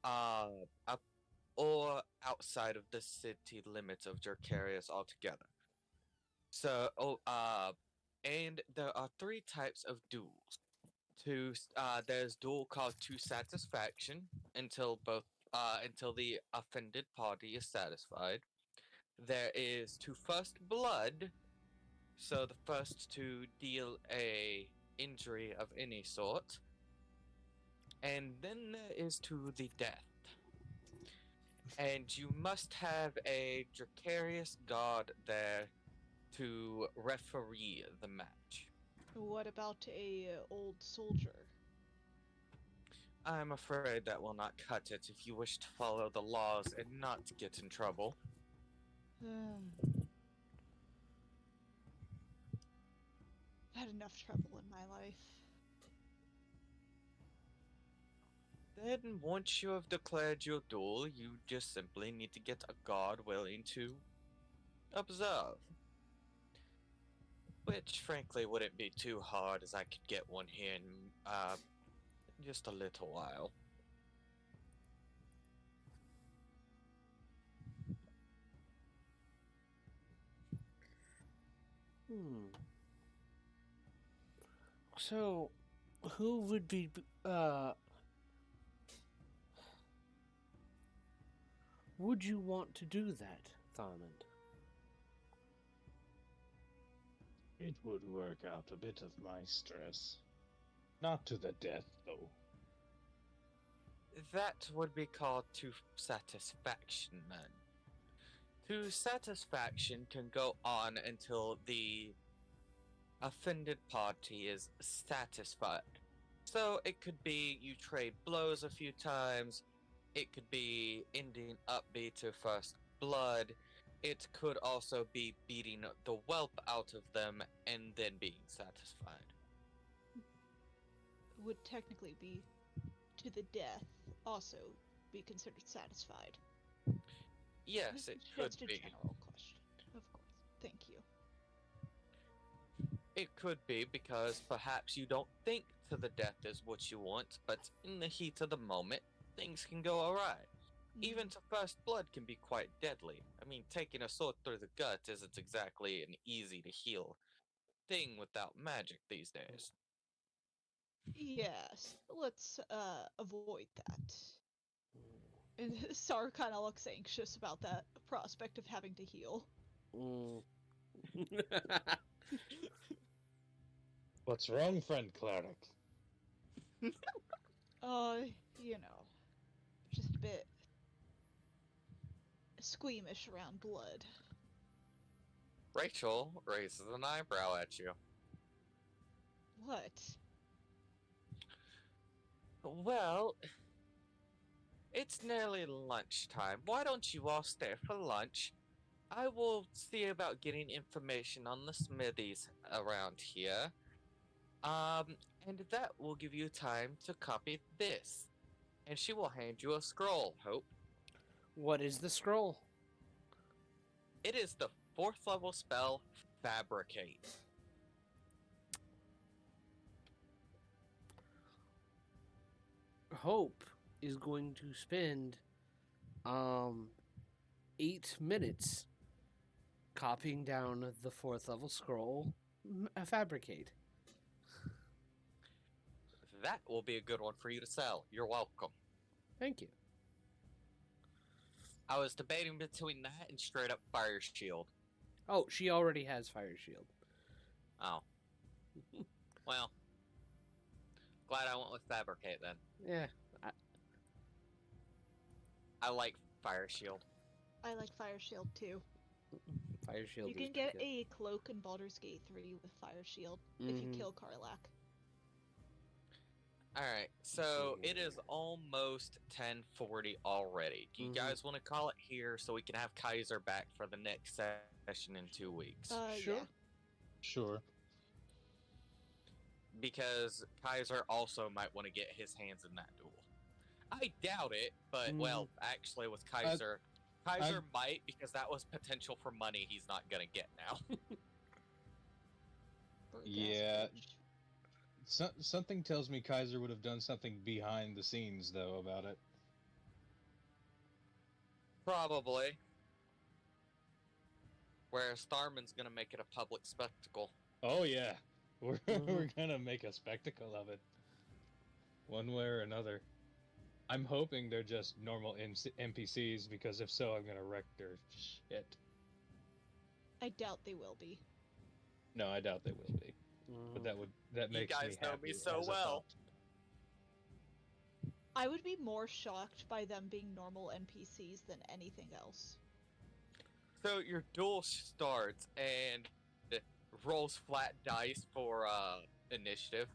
or outside of the city limits of Dracarius altogether. So, and there are 3 types of duels. There's duel called to satisfaction until the offended party is satisfied. There is to first blood, so the first to deal a injury of any sort, and then there is to the death. And you must have a Dracarius god there to referee the match. What about a old soldier? I'm afraid that will not cut it if you wish to follow the laws and not get in trouble. I've had enough trouble in my life. Then, once you have declared your duel, you just simply need to get a god willing to observe. Which, frankly, wouldn't be too hard, as I could get one here in just a little while. So, who would be, would you want to do that, Tharmand? It would work out a bit of my stress. Not to the death, though. That would be called to satisfaction, then. To satisfaction can go on until the offended party is satisfied. So it could be you trade blows a few times, it could be ending upbeat to first blood, it could also be beating the whelp out of them and then being satisfied. Would technically be to the death, also be considered satisfied. Yes, it could Just a be. general question, of course. Thank you. It could be because perhaps you don't think to the death is what you want, but in the heat of the moment, things can go awry. Even to first blood can be quite deadly. I mean, taking a sword through the gut isn't exactly an easy to heal thing without magic these days. Yes, let's avoid that. And Sar kind of looks anxious about that prospect of having to heal. What's wrong, friend cleric? You know, just a bit squeamish around blood. Rachel raises an eyebrow at you. What? Well, it's nearly lunchtime. Why don't you all stay for lunch? I will see about getting information on the smithies around here. And that will give you time to copy this. And she will hand you a scroll, Hope. What is the scroll? It is the 4th level spell, Fabricate. Hope is going to spend 8 minutes copying down the 4th level scroll, fabricate. That will be a good one for you to sell. You're welcome. Thank you. I was debating between that and straight up fire shield. Oh, she already has fire shield. Oh. Well. Glad I went with fabricate then. Yeah. I like fire shield. I like Fire Shield too. Fire shield. You is can get pretty a cloak in Baldur's Gate 3 with Fire Shield if you Mhm. kill Karlach. Alright, so it is almost 10:40 already. Do you Mhm. guys want to call it here so we can have Kaiser back for the next session in 2 weeks? Sure. Yeah. Sure. Because Kaiser also might want to get his hands in that duel. I doubt it, but well, actually with Kaiser, Kaiser might, because that was potential for money he's not gonna get now. Yeah. Something tells me Kaiser would have done something behind the scenes, though, about it. Probably. Whereas Tharman's gonna make it a public spectacle. Oh yeah, we're Mhm. we're gonna make a spectacle of it, one way or another. I'm hoping they're just normal NPCs, because if so, I'm gonna wreck their shit. I doubt they will be. No, I doubt they will be. But that You makes guys me know happy me so as a well. thought. I would be more shocked by them being normal NPCs than anything else. So your duel starts and rolls flat dice for initiative.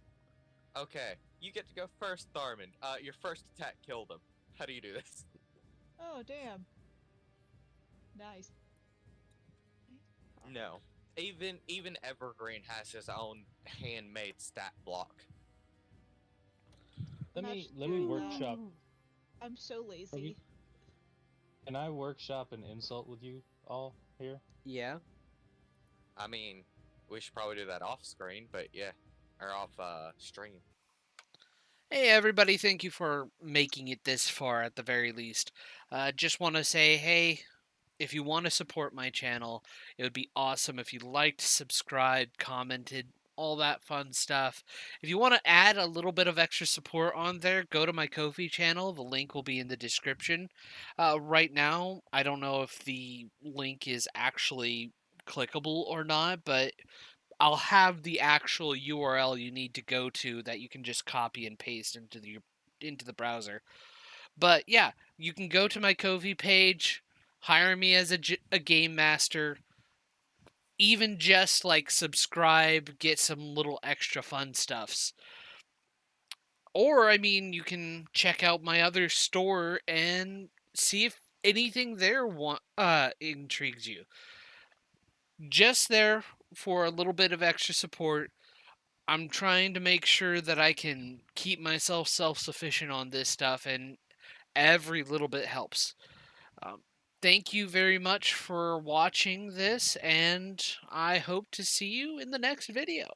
Okay, you get to go first, Tharman. Your first attack killed him. How do you do this? Oh, damn. Nice. No. Even Evergreen has his own handmade stat block. Let Not me just let me doing that. workshop. I'm so lazy. Can I workshop an insult with you all here? Yeah. I mean, we should probably do that off screen, but yeah, or off stream. Hey everybody, thank you for making it this far at the very least. Just want to say, hey, if you want to support my channel, it would be awesome if you liked, subscribed, commented, all that fun stuff. If you want to add a little bit of extra support on there, go to my Ko-fi channel. The link will be in the description. Right now, I don't know if the link is actually clickable or not, but I'll have the actual URL you need to go to that you can just copy and paste into the browser. But yeah, you can go to my Ko-fi page, hire me as a game master, even just like subscribe, get some little extra fun stuffs. Or I mean, you can check out my other store and see if anything there intrigues you. Just there for a little bit of extra support. I'm trying to make sure that I can keep myself self-sufficient on this stuff, and every little bit helps. Thank you very much for watching this, and I hope to see you in the next video.